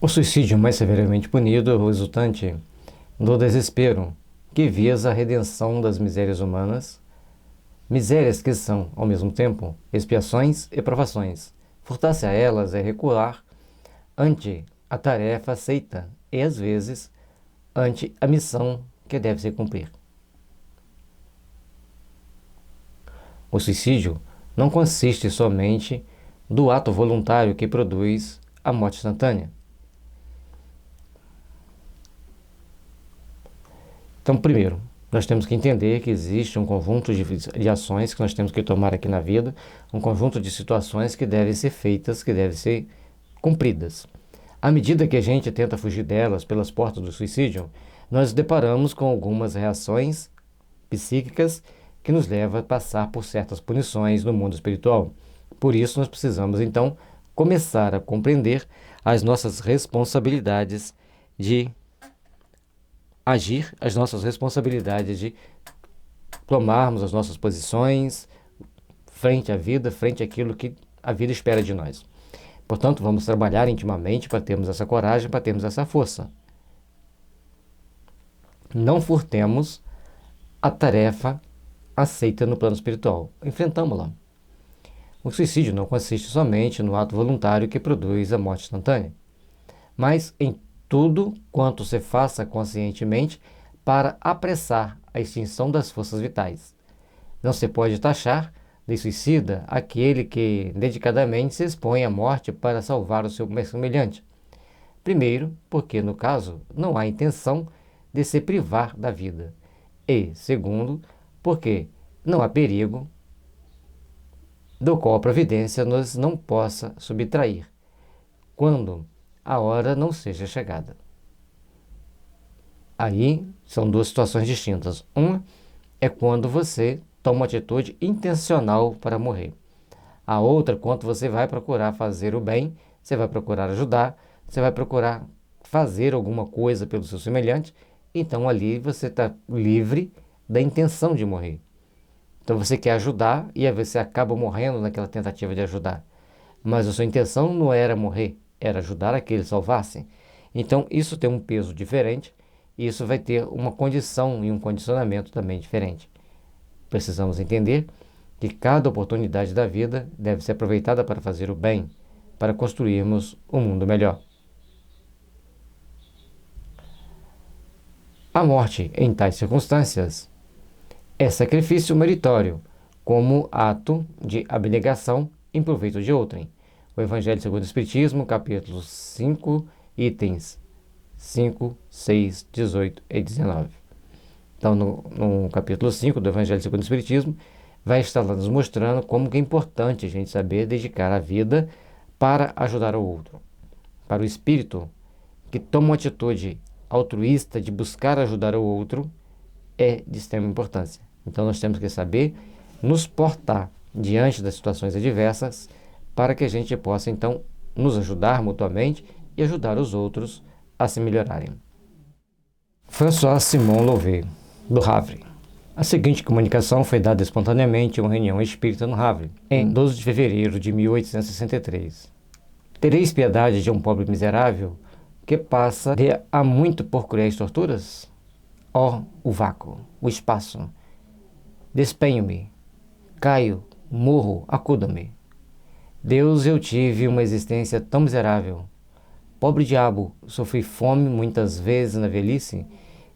O suicídio mais severamente punido é o resultante do desespero que visa a redenção das misérias humanas, misérias que são, ao mesmo tempo, expiações e provações. Furtar-se a elas é recuar ante a tarefa aceita e, às vezes, ante a missão que deve se cumprir. O suicídio não consiste somente do ato voluntário que produz a morte instantânea. Então, primeiro, nós temos que entender que existe um conjunto de ações que nós temos que tomar aqui na vida, um conjunto de situações que devem ser feitas, que devem ser cumpridas. À medida que a gente tenta fugir delas pelas portas do suicídio, nós nos deparamos com algumas reações psíquicas que nos levam a passar por certas punições no mundo espiritual. Por isso, nós precisamos, então, começar a compreender as nossas responsabilidades de agir, as nossas responsabilidades de tomarmos as nossas posições frente à vida, frente àquilo que a vida espera de nós. Portanto, vamos trabalhar intimamente para termos essa coragem, para termos essa força. Não furtemos a tarefa aceita no plano espiritual. Enfrentamos-la. O suicídio não consiste somente no ato voluntário que produz a morte instantânea, mas em tudo quanto se faça conscientemente para apressar a extinção das forças vitais. Não se pode taxar de suicida aquele que dedicadamente se expõe à morte para salvar o seu semelhante. Primeiro, porque no caso não há intenção de se privar da vida. E, segundo, porque não há perigo do qual a providência nos não possa subtrair, quando a hora não seja chegada. Aí são duas situações distintas. Uma é quando você toma uma atitude intencional para morrer. A outra, quando você vai procurar fazer o bem, você vai procurar ajudar, você vai procurar fazer alguma coisa pelo seu semelhante, então ali você está livre da intenção de morrer. Então você quer ajudar e aí você acaba morrendo naquela tentativa de ajudar. Mas a sua intenção não era morrer, era ajudar a que eles salvassem. Então isso tem um peso diferente e isso vai ter uma condição e um condicionamento também diferente. Precisamos entender que cada oportunidade da vida deve ser aproveitada para fazer o bem, para construirmos um mundo melhor. A morte, em tais circunstâncias, é sacrifício meritório, como ato de abnegação em proveito de outrem. O Evangelho segundo o Espiritismo, capítulo 5, itens 5, 6, 18 e 19. Então, no capítulo 5 do Evangelho segundo o Espiritismo, vai estar lá nos mostrando como que é importante a gente saber dedicar a vida para ajudar o outro. Para o espírito que toma uma atitude altruísta de buscar ajudar o outro, é de extrema importância. Então, nós temos que saber nos portar diante das situações adversas para que a gente possa, então, nos ajudar mutuamente e ajudar os outros a se melhorarem. François Simon Louvet, do Havre. A seguinte comunicação foi dada espontaneamente em uma reunião espírita no Havre, em 12 de fevereiro de 1863. Tereis piedade de um pobre miserável que passa de há muito por cruéis torturas? Ó, o vácuo, o espaço. Despenho-me, caio, morro, acuda-me. Deus, eu tive uma existência tão miserável. Pobre diabo, sofri fome muitas vezes na velhice,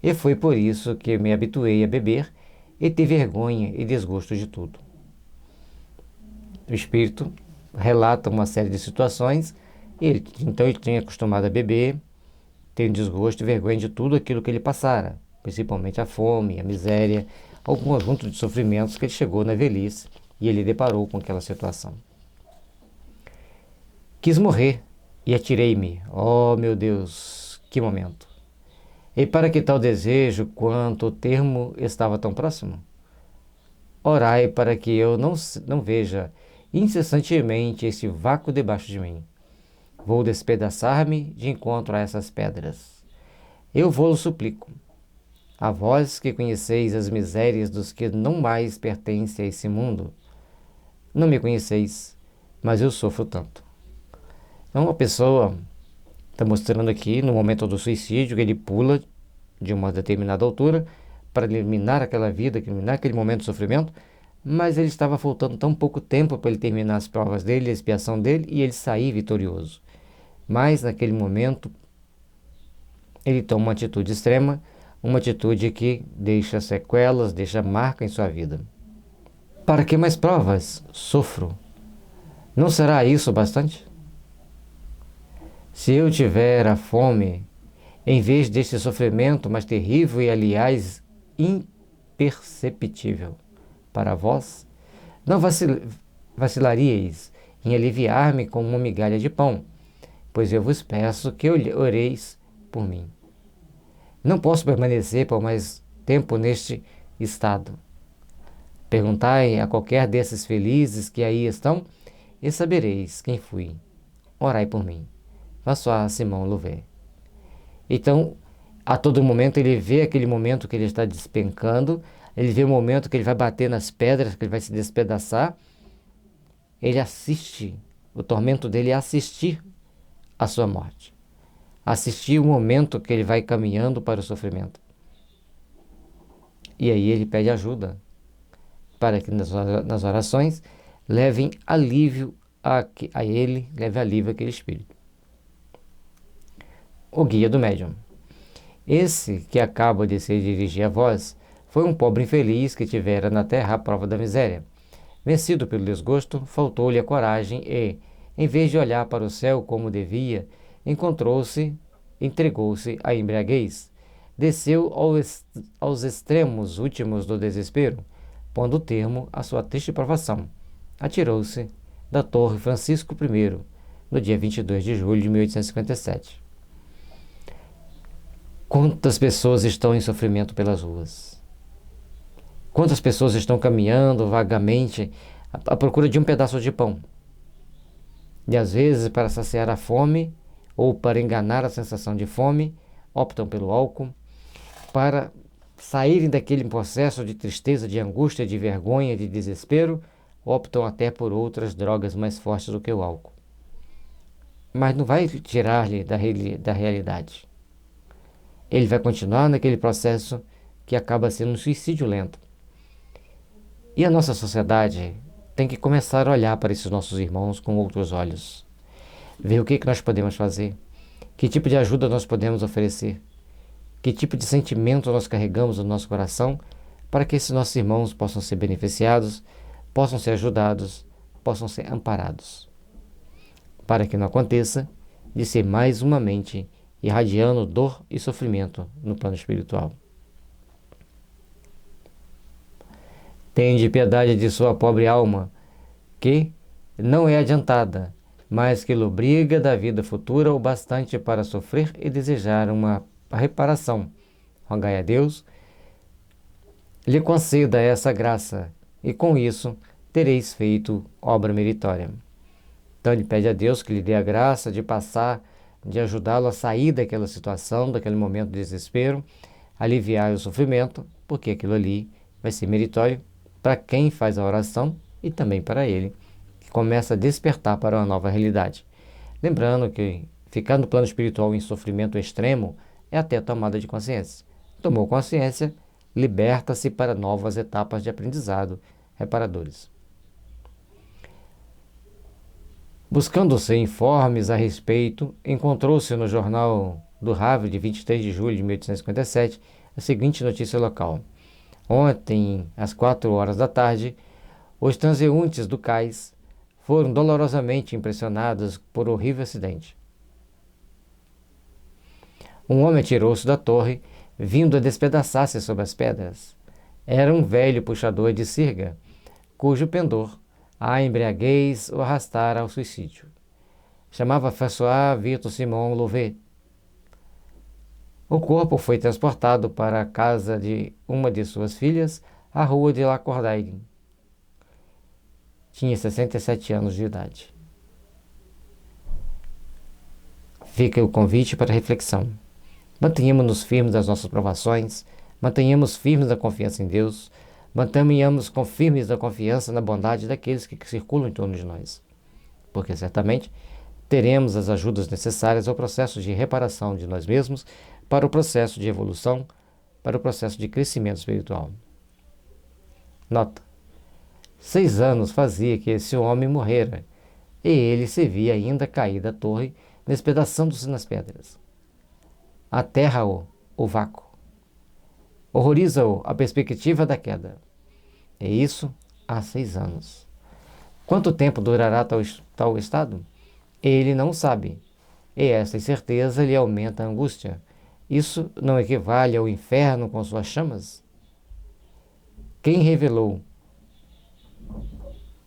e foi por isso que me habituei a beber e ter vergonha e desgosto de tudo. O espírito relata uma série de situações, e ele tinha acostumado a beber, ter desgosto e vergonha de tudo aquilo que ele passara, principalmente a fome, a miséria, algum conjunto de sofrimentos que ele chegou na velhice e ele deparou com aquela situação. Quis morrer e atirei-me. Oh, meu Deus, que momento! E para que tal desejo, quanto o termo estava tão próximo? Orai para que eu não veja incessantemente esse vácuo debaixo de mim. Vou despedaçar-me de encontro a essas pedras. Eu vou-lo suplico. A vós que conheceis as misérias dos que não mais pertencem a esse mundo, não me conheceis, mas eu sofro tanto. Então, uma pessoa está mostrando aqui, no momento do suicídio, que ele pula de uma determinada altura para eliminar aquela vida, eliminar aquele momento de sofrimento, mas ele estava faltando tão pouco tempo para ele terminar as provas dele, a expiação dele, e ele sair vitorioso. Mas, naquele momento, ele toma uma atitude extrema, uma atitude que deixa sequelas, deixa marca em sua vida. Para que mais provas sofro? Não será isso bastante? Se eu tiver a fome, em vez deste sofrimento mais terrível e, aliás, imperceptível para vós, não vacilaríeis em aliviar-me com uma migalha de pão, pois eu vos peço que oreis por mim. Não posso permanecer por mais tempo neste estado. Perguntai a qualquer desses felizes que aí estão, e sabereis quem fui. Orai por mim. François Simon Louvet. Então, a todo momento ele vê aquele momento que ele está despencando, ele vê o momento que ele vai bater nas pedras, que ele vai se despedaçar. Ele assiste, o tormento dele é assistir a sua morte. Assistir o momento que ele vai caminhando para o sofrimento. E aí ele pede ajuda, para que nas orações levem alívio a ele, leve alívio àquele espírito. O guia do médium. Esse que acaba de se dirigir a vós foi um pobre infeliz que tivera na terra a prova da miséria. Vencido pelo desgosto, faltou-lhe a coragem e, em vez de olhar para o céu como devia, entregou-se à embriaguez. Desceu aos extremos últimos do desespero, pondo termo à sua triste provação. Atirou-se da Torre Francisco I, no dia 22 de julho de 1857. Quantas pessoas estão em sofrimento pelas ruas? Quantas pessoas estão caminhando vagamente à procura de um pedaço de pão? E às vezes, para saciar a fome ou para enganar a sensação de fome, optam pelo álcool. Para saírem daquele processo de tristeza, de angústia, de vergonha, de desespero, optam até por outras drogas mais fortes do que o álcool. Mas não vai tirar-lhe da realidade. Ele vai continuar naquele processo que acaba sendo um suicídio lento. E a nossa sociedade tem que começar a olhar para esses nossos irmãos com outros olhos. Ver o que nós podemos fazer, que tipo de ajuda nós podemos oferecer, que tipo de sentimento nós carregamos no nosso coração para que esses nossos irmãos possam ser beneficiados, possam ser ajudados, possam ser amparados. Para que não aconteça de ser mais uma mente irradiando dor e sofrimento no plano espiritual. Tende piedade de sua pobre alma, que não é adiantada, mas que lobriga da vida futura o bastante para sofrer e desejar uma reparação. Rogai a Deus, lhe conceda essa graça, e com isso tereis feito obra meritória. Então ele pede a Deus que lhe dê a graça de passar, de ajudá-lo a sair daquela situação, daquele momento de desespero, aliviar o sofrimento, porque aquilo ali vai ser meritório para quem faz a oração e também para ele, que começa a despertar para uma nova realidade. Lembrando que ficar no plano espiritual em sofrimento extremo é até a tomada de consciência. Tomou consciência, liberta-se para novas etapas de aprendizado reparadores. Buscando-se informes a respeito, encontrou-se no jornal do Havre, de 23 de julho de 1857, a seguinte notícia local. Ontem, às 4 horas da tarde, os transeuntes do cais foram dolorosamente impressionados por um horrível acidente. Um homem atirou-se da torre, vindo a despedaçar-se sobre as pedras. Era um velho puxador de sirga, cujo pendor a embriaguez o arrastara ao suicídio. Chamava François Victor Simon Louvet. O corpo foi transportado para a casa de uma de suas filhas, à rua de La Cordaille. Tinha 67 anos de idade. Fica o convite para reflexão. Mantenhamos-nos firmes das nossas provações, mantenhamos firmes da confiança em Deus, mantenhamos firmes da confiança na bondade daqueles que circulam em torno de nós, porque certamente teremos as ajudas necessárias ao processo de reparação de nós mesmos, para o processo de evolução, para o processo de crescimento espiritual. Nota: 6 anos fazia que esse homem morrera, e ele se via ainda cair da torre, despedaçando-se nas pedras. Aterra-o o vácuo. Horroriza-o a perspectiva da queda. E isso há 6 anos. Quanto tempo durará tal estado? Ele não sabe, e essa incerteza lhe aumenta a angústia. Isso não equivale ao inferno com suas chamas? Quem revelou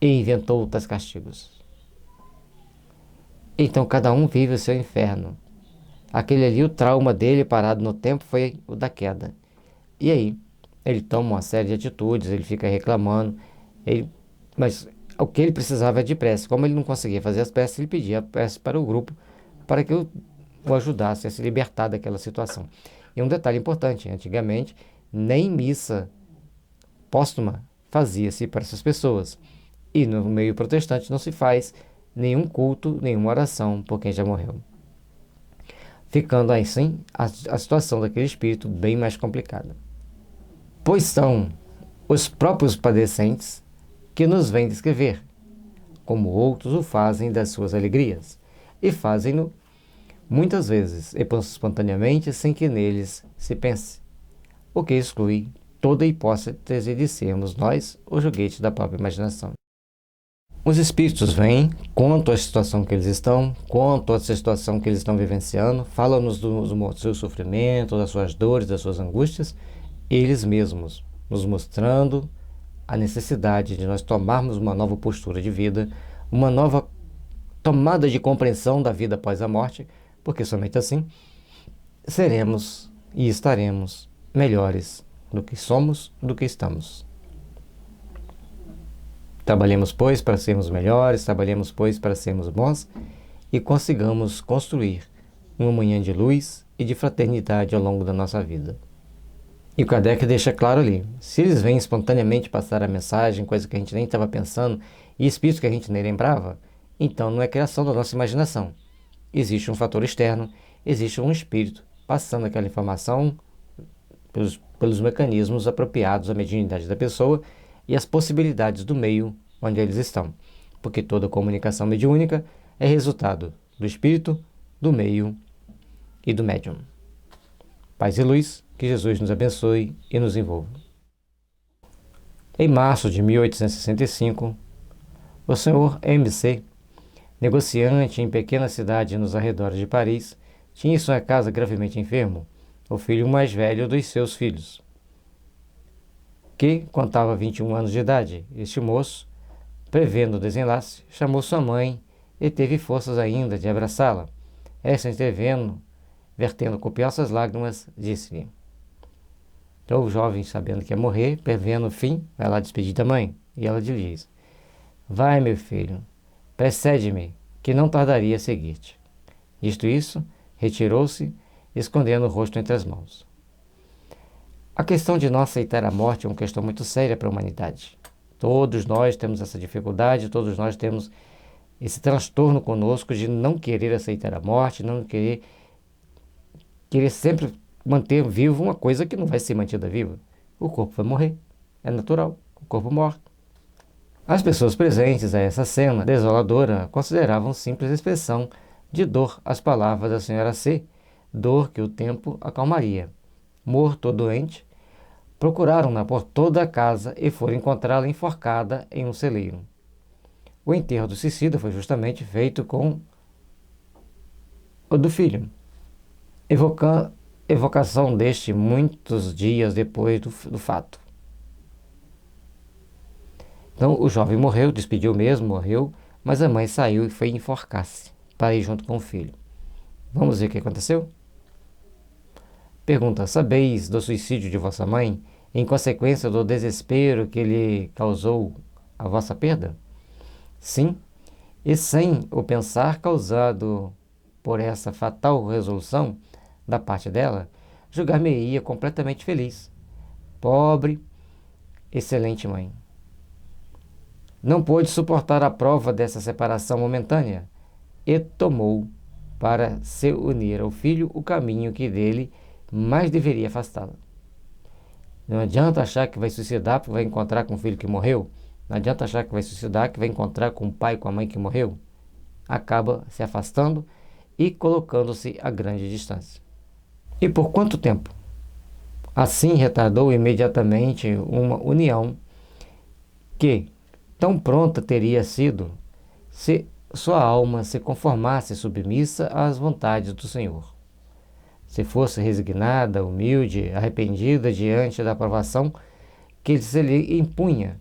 e inventou tais castigos? Então cada um vive o seu inferno. Aquele ali, o trauma dele parado no tempo foi o da queda. E aí, ele toma uma série de atitudes, ele fica reclamando, mas o que ele precisava é de prece. Como ele não conseguia fazer as preces, ele pedia a prece para o grupo, para que o ajudasse a se libertar daquela situação. E um detalhe importante, antigamente, nem missa póstuma fazia-se para essas pessoas. E no meio protestante não se faz nenhum culto, nenhuma oração por quem já morreu. Ficando assim a situação daquele espírito bem mais complicada. Pois são os próprios padecentes que nos vêm descrever, como outros o fazem das suas alegrias, e fazem-no muitas vezes espontaneamente sem que neles se pense, o que exclui toda a hipótese de sermos nós o joguete da própria imaginação. Os espíritos vêm, contam a situação que eles estão, contam a situação que eles estão vivenciando, falam-nos do seu sofrimento, das suas dores, das suas angústias, eles mesmos nos mostrando a necessidade de nós tomarmos uma nova postura de vida, uma nova tomada de compreensão da vida após a morte, porque somente assim seremos e estaremos melhores do que somos, do que estamos. Trabalhemos, pois, para sermos melhores, trabalhemos, pois, para sermos bons e consigamos construir uma manhã de luz e de fraternidade ao longo da nossa vida. E o Kardec deixa claro ali, se eles vêm espontaneamente passar a mensagem, coisa que a gente nem estava pensando, e espíritos que a gente nem lembrava, então não é criação da nossa imaginação. Existe um fator externo, existe um espírito passando aquela informação pelos mecanismos apropriados à mediunidade da pessoa e as possibilidades do meio onde eles estão, porque toda comunicação mediúnica é resultado do espírito, do meio e do médium. Paz e luz, que Jesus nos abençoe e nos envolva. Em março de 1865, o senhor MC, negociante em pequena cidade nos arredores de Paris, tinha em sua casa gravemente enfermo o filho mais velho dos seus filhos, que contava 21 anos de idade. Este moço, prevendo o desenlace, chamou sua mãe e teve forças ainda de abraçá-la. Esta, intervendo, vertendo copiosas lágrimas, disse-lhe. Então o jovem, sabendo que ia morrer, prevendo o fim, vai lá despedir da mãe. E ela lhe diz: vai, meu filho, precede-me, que não tardaria a seguir-te. Dito isso, retirou-se, escondendo o rosto entre as mãos. A questão de não aceitar a morte é uma questão muito séria para a humanidade. Todos nós temos essa dificuldade, todos nós temos esse transtorno conosco de não querer aceitar a morte, não querer sempre manter vivo uma coisa que não vai ser mantida viva. O corpo vai morrer, é natural, o corpo morre. As pessoas presentes a essa cena desoladora consideravam simples expressão de dor as palavras da senhora C, dor que o tempo acalmaria. Morto ou doente, procuraram-na por toda a casa e foram encontrá-la enforcada em um celeiro. O enterro do suicida foi justamente feito com o do filho, evocação deste muitos dias depois do fato. Então o jovem morreu, despediu mesmo, morreu, mas a mãe saiu e foi enforcar-se para ir junto com o filho. Vamos ver o que aconteceu? Pergunta: sabeis do suicídio de vossa mãe em consequência do desespero que lhe causou a vossa perda? Sim, e sem o pensar causado por essa fatal resolução da parte dela, julgar-me-ia completamente feliz. Pobre, excelente mãe. Não pôde suportar a prova dessa separação momentânea e tomou para se unir ao filho o caminho que dele mais deveria afastá-la. Não adianta achar que vai suicidar porque vai encontrar com o filho que morreu. Não adianta achar que vai suicidar que vai encontrar com o pai e com a mãe que morreu. Acaba se afastando e colocando-se a grande distância. E por quanto tempo? Assim retardou imediatamente uma união que, Tão pronta teria sido se sua alma se conformasse submissa às vontades do Senhor. Se fosse resignada, humilde, arrependida diante da provação que se lhe impunha,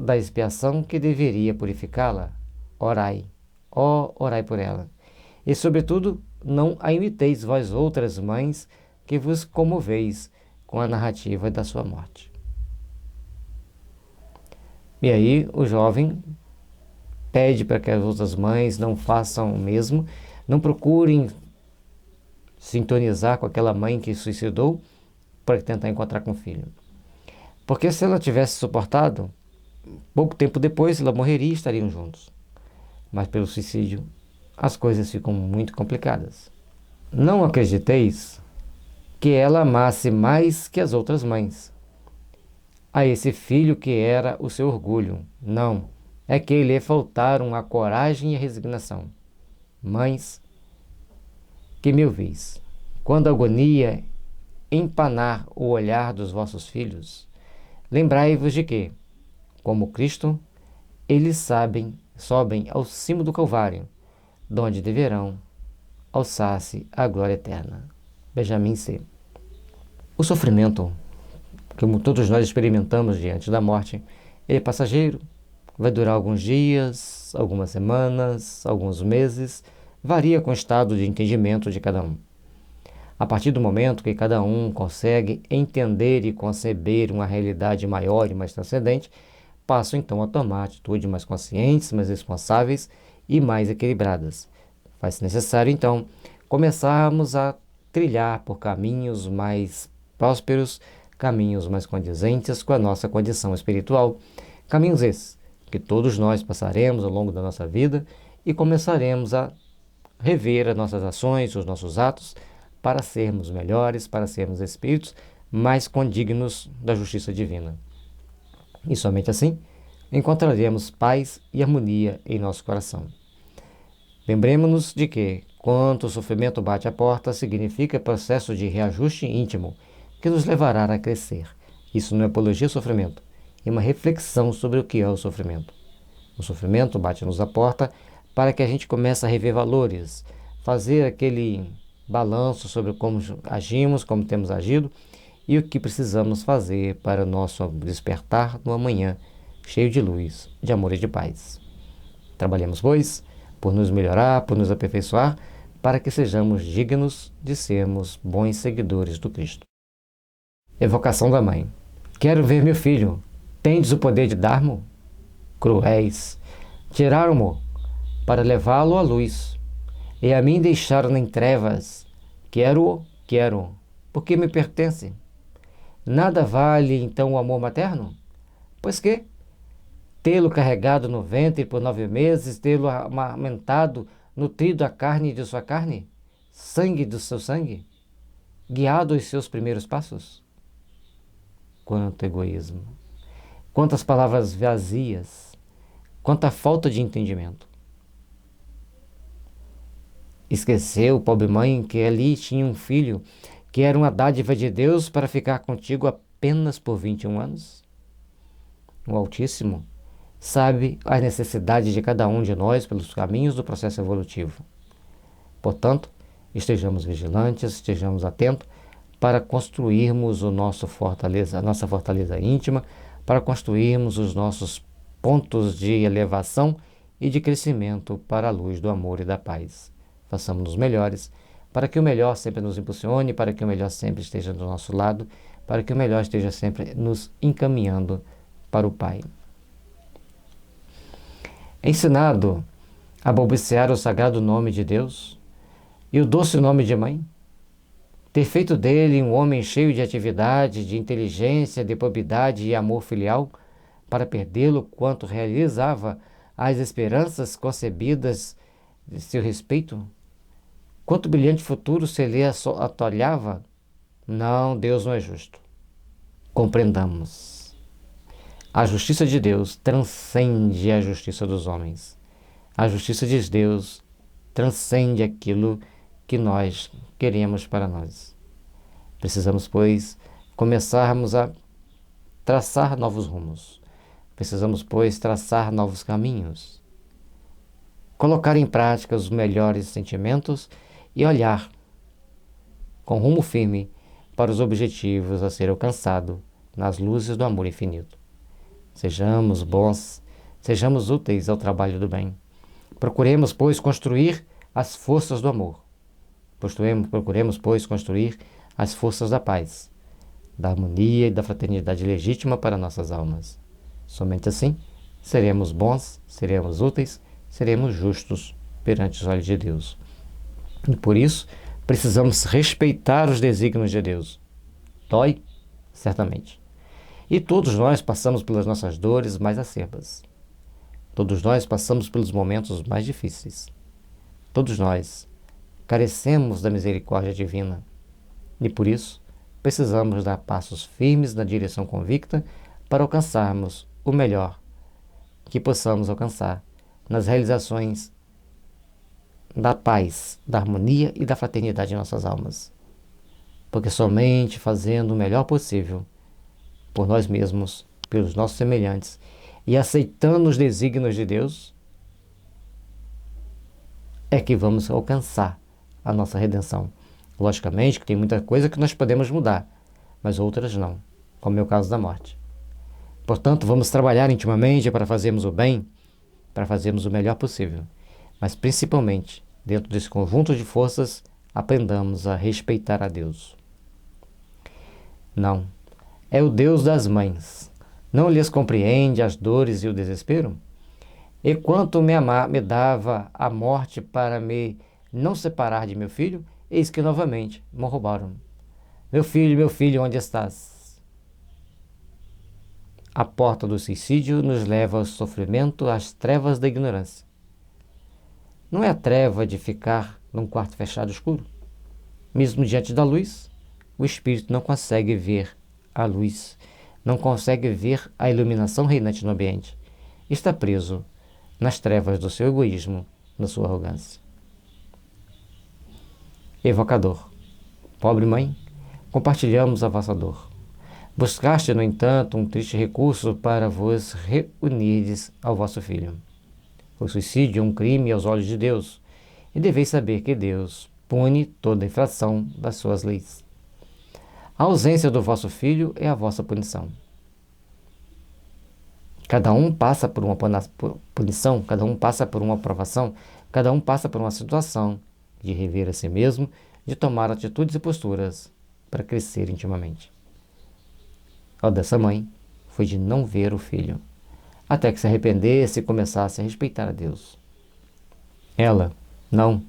da expiação que deveria purificá-la, orai, orai por ela. E, sobretudo, não a imiteis vós outras mães que vos comoveis com a narrativa da sua morte. E aí o jovem pede para que as outras mães não façam o mesmo, não procurem sintonizar com aquela mãe que suicidou para tentar encontrar com o filho. Porque se ela tivesse suportado, pouco tempo depois ela morreria e estariam juntos. Mas pelo suicídio as coisas ficam muito complicadas. Não acrediteis que ela amasse mais que as outras mães a esse filho que era o seu orgulho. Não, é que lhe faltaram a coragem e a resignação. Mães, que me ouvis, quando a agonia empanar o olhar dos vossos filhos, lembrai-vos de que, como Cristo, eles sobem ao cimo do Calvário, donde deverão alçar-se à glória eterna. Benjamin C. O sofrimento, como todos nós experimentamos diante da morte, ele é passageiro, vai durar alguns dias, algumas semanas, alguns meses, varia com o estado de entendimento de cada um. A partir do momento que cada um consegue entender e conceber uma realidade maior e mais transcendente, passam então a tomar atitudes mais conscientes, mais responsáveis e mais equilibradas. Faz-se necessário então começarmos a trilhar por caminhos mais prósperos, caminhos mais condizentes com a nossa condição espiritual, caminhos esses que todos nós passaremos ao longo da nossa vida e começaremos a rever as nossas ações, os nossos atos, para sermos melhores, para sermos espíritos mais condignos da justiça divina. E somente assim encontraremos paz e harmonia em nosso coração. Lembremos-nos de que, quando o sofrimento bate à porta, significa processo de reajuste íntimo que nos levará a crescer. Isso não é apologia ao sofrimento, é uma reflexão sobre o que é o sofrimento. O sofrimento bate-nos à porta para que a gente comece a rever valores, fazer aquele balanço sobre como agimos, como temos agido e o que precisamos fazer para o nosso despertar no amanhã, cheio de luz, de amor e de paz. Trabalhemos, pois, por nos melhorar, por nos aperfeiçoar, para que sejamos dignos de sermos bons seguidores do Cristo. Evocação da mãe. Quero ver meu filho. Tendes o poder de dar-mo? Cruéis. Tiraram-mo para levá-lo à luz, e a mim deixaram em trevas. Quero, porque me pertence. Nada vale então o amor materno? Pois que? Tê-lo carregado no ventre por 9 meses, tê-lo amamentado, nutrido a carne de sua carne, sangue do seu sangue, guiado os seus primeiros passos? Quanto egoísmo! Quantas palavras vazias! Quanta falta de entendimento! Esqueceu, pobre mãe, que ali tinha um filho que era uma dádiva de Deus para ficar contigo apenas por 21 anos? O Altíssimo sabe a necessidade de cada um de nós pelos caminhos do processo evolutivo. Portanto, estejamos vigilantes, estejamos atentos para construirmos a nossa fortaleza íntima, para construirmos os nossos pontos de elevação e de crescimento para a luz do amor e da paz. Façamos-nos melhores, para que o melhor sempre nos impulsione, para que o melhor sempre esteja do nosso lado, para que o melhor esteja sempre nos encaminhando para o Pai. Ensinado a balbuciar o sagrado nome de Deus e o doce nome de mãe, ter feito dele um homem cheio de atividade, de inteligência, de probidade e amor filial, para perdê-lo quanto realizava as esperanças concebidas de seu respeito? Quanto brilhante futuro se lhe atolhava? Não, Deus não é justo. Compreendamos. A justiça de Deus transcende a justiça dos homens. A justiça de Deus transcende aquilo que nós queremos para nós. Precisamos, pois, começarmos a traçar novos rumos, Precisamos, pois, traçar novos caminhos, colocar em prática os melhores sentimentos e olhar com rumo firme para os objetivos a ser alcançado nas luzes do amor infinito. Sejamos bons, sejamos úteis ao trabalho do bem. Procuremos, pois, construir as forças do amor. Procuremos, pois, construir as forças da paz, da harmonia e da fraternidade legítima para nossas almas. Somente assim seremos bons, seremos úteis, seremos justos perante os olhos de Deus. E por isso precisamos respeitar os desígnios de Deus. Dói? Certamente. E todos nós passamos pelas nossas dores mais acerbas. Todos nós passamos pelos momentos mais difíceis. Todos nós carecemos da misericórdia divina. E por isso precisamos dar passos firmes na direção convicta para alcançarmos o melhor que possamos alcançar nas realizações da paz, da harmonia e da fraternidade em nossas almas. Porque somente fazendo o melhor possível por nós mesmos, pelos nossos semelhantes e aceitando os desígnios de Deus, é que vamos alcançar a nossa redenção. Logicamente que tem muita coisa que nós podemos mudar, mas outras não, como é o caso da morte. Portanto, vamos trabalhar intimamente para fazermos o bem, para fazermos o melhor possível, mas principalmente, dentro desse conjunto de forças, aprendamos a respeitar a Deus. Não, é o Deus das mães. Não lhes compreende as dores e o desespero? E quanto me dava a morte para me não separar de meu filho, eis que novamente me roubaram. Meu filho, onde estás? A porta do suicídio nos leva ao sofrimento, às trevas da ignorância. Não é a treva de ficar num quarto fechado escuro? Mesmo diante da luz, o espírito não consegue ver a luz, não consegue ver a iluminação reinante no ambiente. Está preso nas trevas do seu egoísmo, na sua arrogância. Evocador. Pobre mãe, compartilhamos a vossa dor. Buscaste, no entanto, um triste recurso para vos reunirdes ao vosso filho. O suicídio é um crime aos olhos de Deus, e deveis saber que Deus pune toda infração das suas leis. A ausência do vosso filho é a vossa punição. Cada um passa por uma punição, cada um passa por uma provação, cada um passa por uma situação de rever a si mesmo, de tomar atitudes e posturas para crescer intimamente. A dessa mãe foi de não ver o filho, até que se arrependesse e começasse a respeitar a Deus. Ela, não.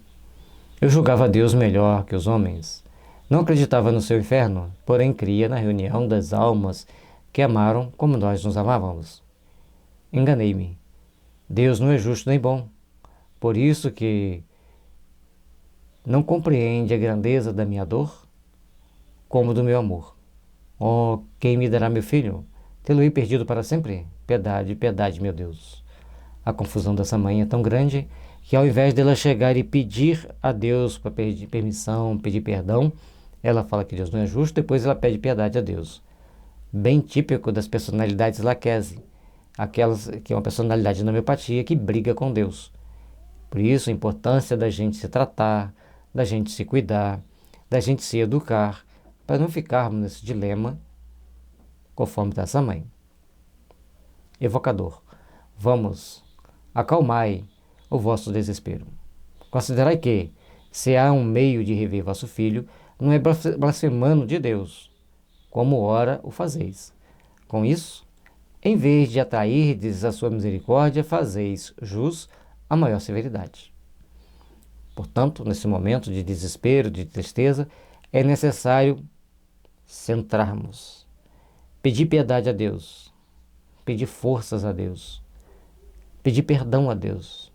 Eu julgava Deus melhor que os homens. Não acreditava no seu inferno, porém cria na reunião das almas que amaram como nós nos amávamos. Enganei-me. Deus não é justo nem bom. Por isso que não compreende a grandeza da minha dor como do meu amor. Oh, quem me dará meu filho? Tê-lo-ei perdido para sempre? Piedade, piedade, meu Deus. A confusão dessa mãe é tão grande que ao invés dela chegar e pedir a Deus para pedir permissão, pedir perdão, ela fala que Deus não é justo, depois ela pede piedade a Deus. Bem típico das personalidades Laquese, aquelas que é uma personalidade na homeopatia que briga com Deus. Por isso a importância da gente se tratar, da gente se cuidar, da gente se educar, para não ficarmos nesse dilema conforme dessa mãe. Evocador, vamos, acalmai o vosso desespero. Considerai que, se há um meio de rever vosso filho, não é blasfemando de Deus, como ora o fazeis. Com isso, em vez de atrairdes a sua misericórdia, fazeis jus à maior severidade. Portanto, nesse momento de desespero, de tristeza, é necessário centrarmos, pedir piedade a Deus, pedir forças a Deus, pedir perdão a Deus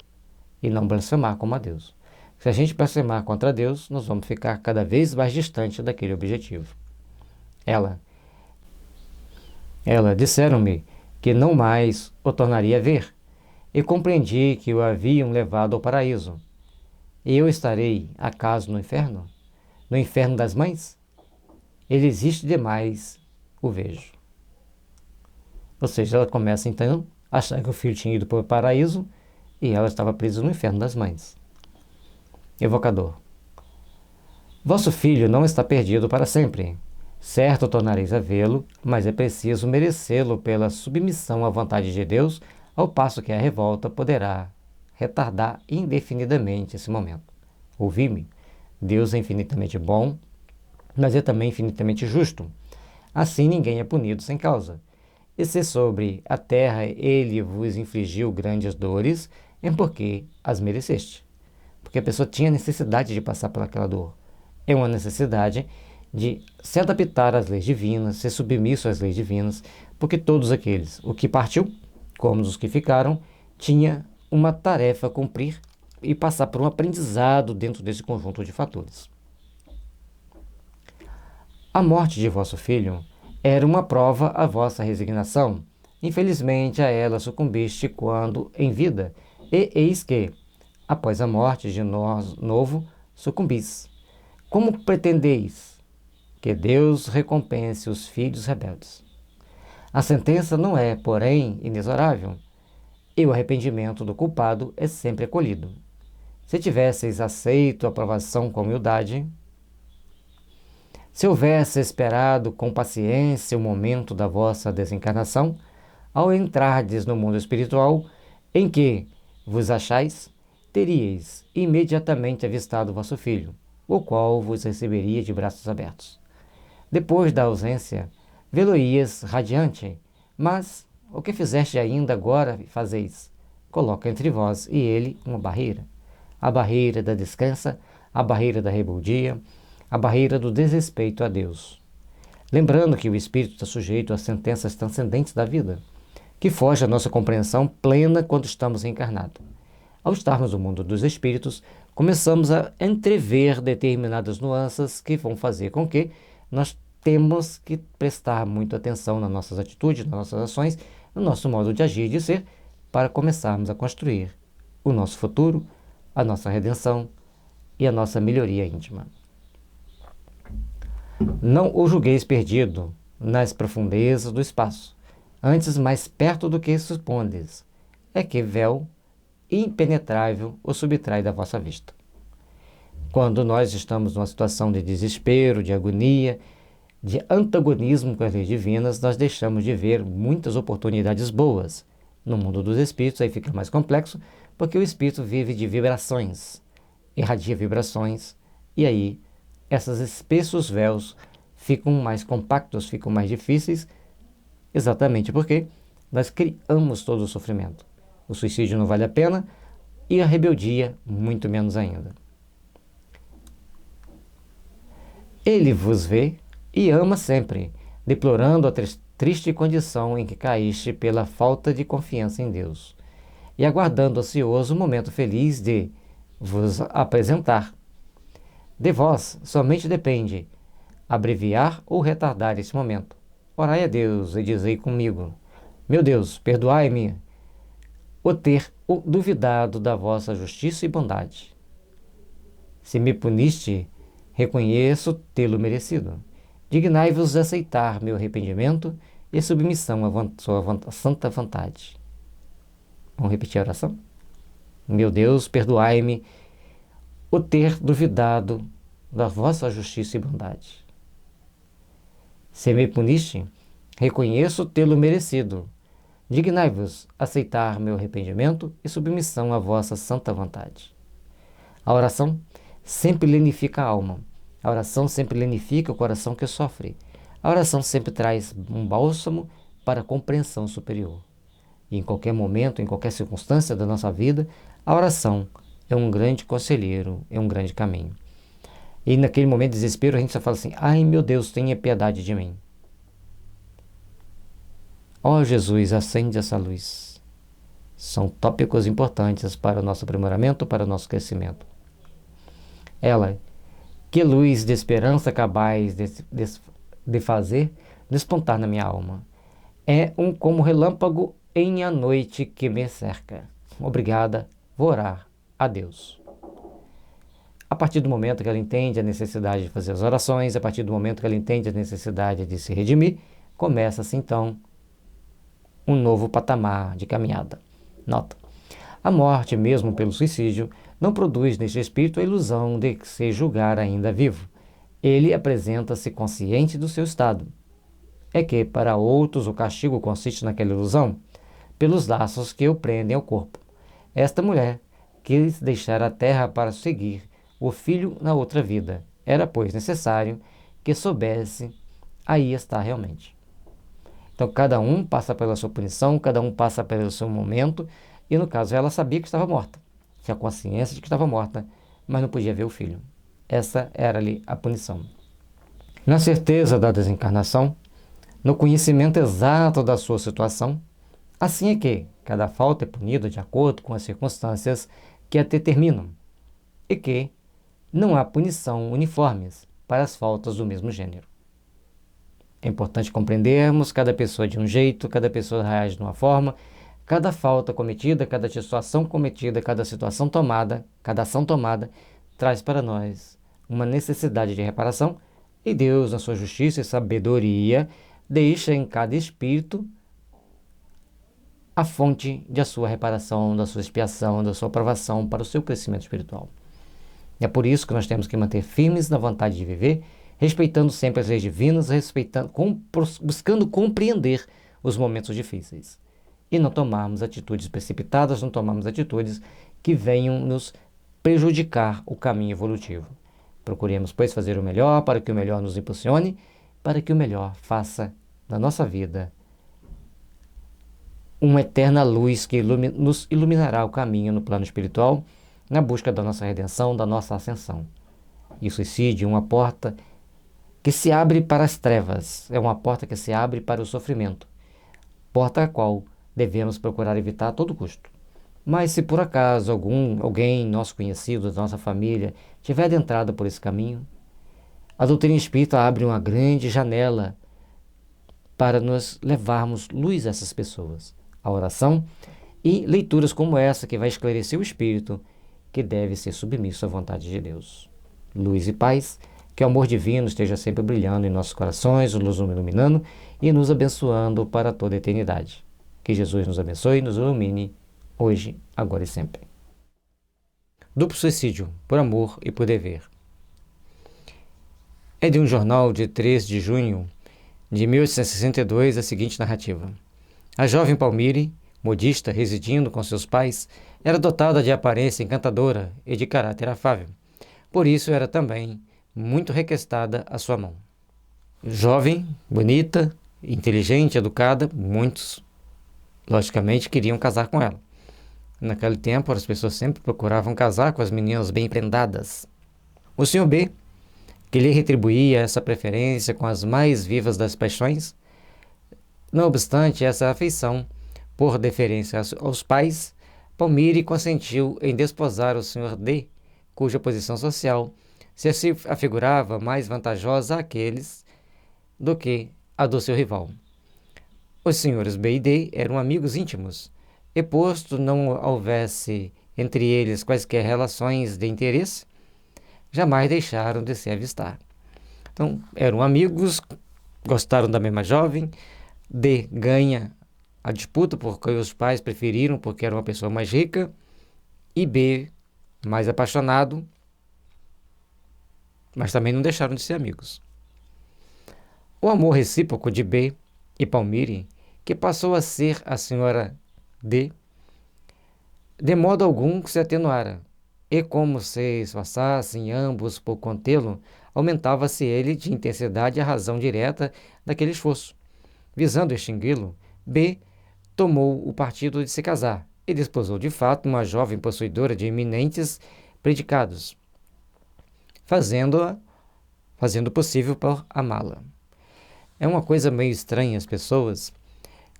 e não blasfemar como a Deus. Se a gente blasfemar contra Deus, nós vamos ficar cada vez mais distante daquele objetivo. Ela, disseram-me que não mais o tornaria a ver, e compreendi que o haviam levado ao paraíso. E eu estarei, acaso, no inferno? No inferno das mães? Ele existe demais, o vejo. Ou seja, ela começa então a achar que o filho tinha ido para o paraíso e ela estava presa no inferno das mães. Evocador. Vosso filho não está perdido para sempre. Certo tornareis a vê-lo, mas é preciso merecê-lo pela submissão à vontade de Deus, ao passo que a revolta poderá retardar indefinidamente esse momento. Ouvi-me. Deus é infinitamente bom, mas é também infinitamente justo. Assim ninguém é punido sem causa. E se sobre a terra ele vos infligiu grandes dores, é porque as mereceste. Porque a pessoa tinha necessidade de passar por aquela dor. É uma necessidade de se adaptar às leis divinas, ser submisso às leis divinas, porque todos aqueles, o que partiu, como os que ficaram, tinha uma tarefa a cumprir e passar por um aprendizado dentro desse conjunto de fatores. A morte de vosso filho era uma prova à vossa resignação. Infelizmente a ela sucumbiste quando em vida, e eis que, após a morte de nós novo, sucumbis. Como pretendeis que Deus recompense os filhos rebeldes? A sentença não é, porém, inexorável, e o arrependimento do culpado é sempre acolhido. Se tivesseis aceito a aprovação com humildade, se houvesse esperado com paciência o momento da vossa desencarnação, ao entrardes no mundo espiritual, em que vos achais, teríeis imediatamente avistado vosso filho, o qual vos receberia de braços abertos. Depois da ausência, vê-lo-ias radiante, mas o que fizeste ainda agora fazeis? Coloca entre vós e ele uma barreira. A barreira da descrença, a barreira da rebeldia, a barreira do desrespeito a Deus. Lembrando que o espírito está sujeito às sentenças transcendentes da vida, que foge à nossa compreensão plena quando estamos encarnados. Ao estarmos no mundo dos espíritos, começamos a entrever determinadas nuances que vão fazer com que nós temos que prestar muita atenção nas nossas atitudes, nas nossas ações, no nosso modo de agir e de ser, para começarmos a construir o nosso futuro, a nossa redenção e a nossa melhoria íntima. Não o julgueis perdido nas profundezas do espaço, antes mais perto do que supondes. É que véu impenetrável o subtrai da vossa vista. Quando nós estamos numa situação de desespero, de agonia, de antagonismo com as leis divinas, nós deixamos de ver muitas oportunidades boas. No mundo dos espíritos aí fica mais complexo, porque o espírito vive de vibrações, irradia vibrações, e aí esses espessos véus ficam mais compactos, ficam mais difíceis, exatamente porque nós criamos todo o sofrimento. O suicídio não vale a pena e a rebeldia muito menos ainda. Ele vos vê e ama sempre, deplorando a triste condição em que caíste pela falta de confiança em Deus, e aguardando ansioso o momento feliz de vos apresentar. De vós somente depende abreviar ou retardar esse momento. Orai a Deus e dizei comigo: meu Deus, perdoai-me o ter duvidado da vossa justiça e bondade. Se me puniste, reconheço tê-lo merecido. Dignai-vos de aceitar meu arrependimento e submissão à sua santa vontade. Vamos repetir a oração? Meu Deus, perdoai-me o ter duvidado da vossa justiça e bondade. Se me puniste, reconheço tê-lo merecido. Dignai-vos aceitar meu arrependimento e submissão à vossa santa vontade. A oração sempre lenifica a alma. A oração sempre lenifica o coração que sofre. A oração sempre traz um bálsamo para a compreensão superior. E em qualquer momento, em qualquer circunstância da nossa vida, a oração é um grande conselheiro, é um grande caminho. E naquele momento de desespero a gente só fala assim: ai meu Deus, tenha piedade de mim. Ó Jesus, acende essa luz. São tópicos importantes para o nosso aprimoramento, para o nosso crescimento. Ela, que luz de esperança capaz de fazer despontar na minha alma. É como relâmpago em a noite que me cerca. Obrigada, vou orar a Deus. A partir do momento que ela entende a necessidade de fazer as orações, a partir do momento que ela entende a necessidade de se redimir, começa-se então um novo patamar de caminhada. Nota: a morte, mesmo pelo suicídio, não produz neste espírito a ilusão de se julgar ainda vivo. Ele apresenta-se consciente do seu estado. É que, para outros, o castigo consiste naquela ilusão, pelos laços que o prendem ao corpo. Esta mulher quis deixar a terra para seguir o filho na outra vida. Era, pois, necessário que soubesse aí está realmente. Então, cada um passa pela sua punição, cada um passa pelo seu momento, e no caso ela sabia que estava morta, tinha consciência de que estava morta, mas não podia ver o filho. Essa era-lhe a punição. Na certeza da desencarnação, no conhecimento exato da sua situação, assim é que cada falta é punida de acordo com as circunstâncias que a determinam, e que não há punição uniformes para as faltas do mesmo gênero. É importante compreendermos cada pessoa de um jeito, cada pessoa reage de uma forma, cada falta cometida, cada situação cometida, cada situação tomada, cada ação tomada, traz para nós uma necessidade de reparação, e Deus, na sua justiça e sabedoria, deixa em cada espírito a fonte da sua reparação, da sua expiação, da sua aprovação para o seu crescimento espiritual. É por isso que nós temos que manter firmes na vontade de viver, respeitando sempre as leis divinas, buscando compreender os momentos difíceis. E não tomarmos atitudes precipitadas, não tomarmos atitudes que venham nos prejudicar o caminho evolutivo. Procuremos, pois, fazer o melhor para que o melhor nos impulsione, para que o melhor faça na nossa vida uma eterna luz que nos iluminará o caminho no plano espiritual, na busca da nossa redenção, da nossa ascensão. E o suicídio é uma porta que se abre para as trevas, é uma porta que se abre para o sofrimento, porta a qual devemos procurar evitar a todo custo. Mas se por acaso alguém, nosso conhecido, da nossa família, tiver adentrado por esse caminho, a doutrina espírita abre uma grande janela para nós levarmos luz a essas pessoas. A oração e leituras como essa que vai esclarecer o espírito que deve ser submisso à vontade de Deus. Luz e paz, que o amor divino esteja sempre brilhando em nossos corações, nos iluminando e nos abençoando para toda a eternidade. Que Jesus nos abençoe e nos ilumine, hoje, agora e sempre. Duplo suicídio, por amor e por dever. É de um jornal de 3 de junho de 1862 a seguinte narrativa. A jovem Palmire, modista, residindo com seus pais, era dotada de aparência encantadora e de caráter afável. Por isso era também muito requestada a sua mão. Jovem, bonita, inteligente, educada, muitos, logicamente, queriam casar com ela. Naquele tempo, as pessoas sempre procuravam casar com as meninas bem prendadas. O Sr. B, que lhe retribuía essa preferência com as mais vivas das paixões, não obstante essa afeição, por deferência aos pais, Palmire consentiu em desposar o Sr. D, cuja posição social se afigurava mais vantajosa àqueles do que a do seu rival. Os senhores B e D eram amigos íntimos, e posto não houvesse entre eles quaisquer relações de interesse, jamais deixaram de se avistar. Então, eram amigos, gostaram da mesma jovem. D ganha a disputa porque os pais preferiram, porque era uma pessoa mais rica, e B, mais apaixonado, mas também não deixaram de ser amigos. O amor recíproco de B e Palmire, que passou a ser a senhora D, de modo algum se atenuara, e como se esforçassem ambos por contê-lo, aumentava-se ele de intensidade a razão direta daquele esforço. Visando extingui-lo, B tomou o partido de se casar e desposou de fato uma jovem possuidora de eminentes predicados, fazendo o possível por amá-la. É uma coisa meio estranha, as pessoas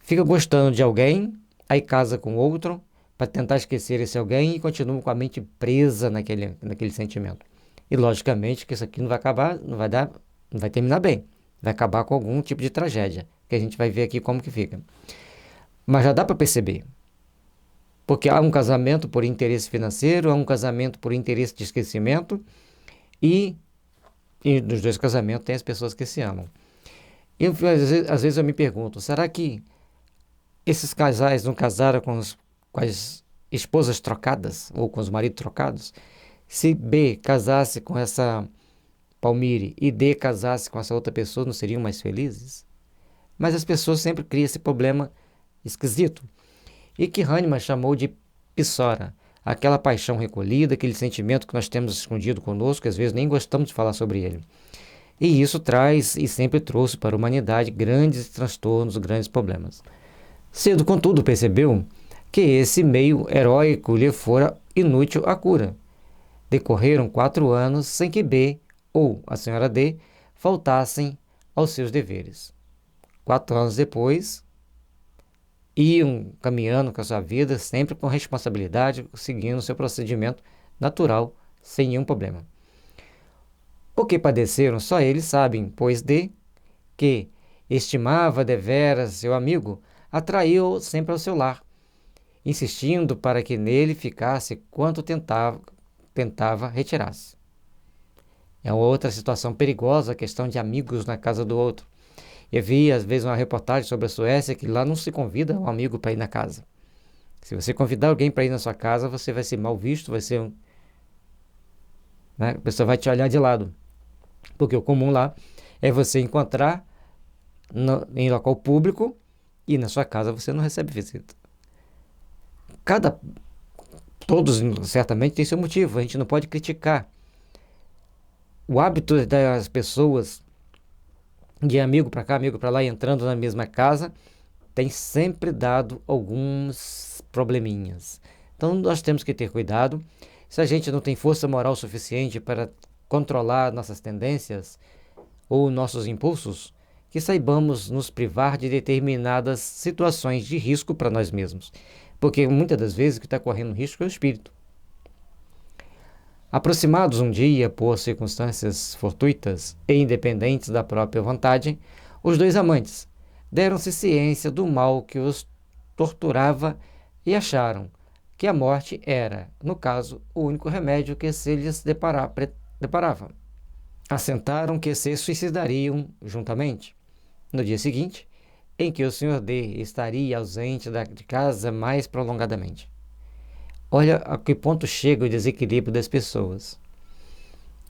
ficam gostando de alguém, aí casa com outro, para tentar esquecer esse alguém e continuam com a mente presa naquele sentimento. E logicamente que isso aqui não vai terminar bem, vai acabar com algum tipo de tragédia, que a gente vai ver aqui como que fica. Mas já dá para perceber, porque há um casamento por interesse financeiro, há um casamento por interesse de esquecimento, e nos dois casamentos tem as pessoas que se amam. E às vezes eu me pergunto, será que esses casais não casaram com as esposas trocadas ou com os maridos trocados, se B casasse com essa Palmire e D casasse com essa outra pessoa, não seriam mais felizes? Mas as pessoas sempre criam esse problema esquisito. E que Hahnemann chamou de pissora, aquela paixão recolhida, aquele sentimento que nós temos escondido conosco, que às vezes nem gostamos de falar sobre ele. E isso traz e sempre trouxe para a humanidade grandes transtornos, grandes problemas. Cedo, contudo, percebeu que esse meio heróico lhe fora inútil a cura. Decorreram 4 anos sem que B ou a senhora D faltassem aos seus deveres. 4 anos depois, iam caminhando com a sua vida, sempre com responsabilidade, seguindo o seu procedimento natural, sem nenhum problema. O que padeceram só eles sabem, pois D, que estimava deveras seu amigo, atraiu-o sempre ao seu lar, insistindo para que nele ficasse quanto tentava retirar-se. É uma outra situação perigosa, a questão de amigos na casa do outro. Eu vi, às vezes, uma reportagem sobre a Suécia, que lá não se convida um amigo para ir na casa. Se você convidar alguém para ir na sua casa, você vai ser mal visto, vai ser né? A pessoa vai te olhar de lado. Porque o comum lá é você encontrar em local público e na sua casa você não recebe visita. Todos certamente têm seu motivo, a gente não pode criticar. O hábito das pessoas de amigo para cá, amigo para lá, entrando na mesma casa, tem sempre dado alguns probleminhas. Então nós temos que ter cuidado. Se a gente não tem força moral suficiente para controlar nossas tendências ou nossos impulsos, que saibamos nos privar de determinadas situações de risco para nós mesmos. Porque muitas das vezes o que está correndo risco é o espírito. Aproximados um dia por circunstâncias fortuitas e independentes da própria vontade, os 2 amantes deram-se ciência do mal que os torturava e acharam que a morte era, no caso, o único remédio que se lhes deparava. Assentaram que se suicidariam juntamente. No dia seguinte, em que o Sr. D estaria ausente de casa mais prolongadamente. Olha a que ponto chega o desequilíbrio das pessoas.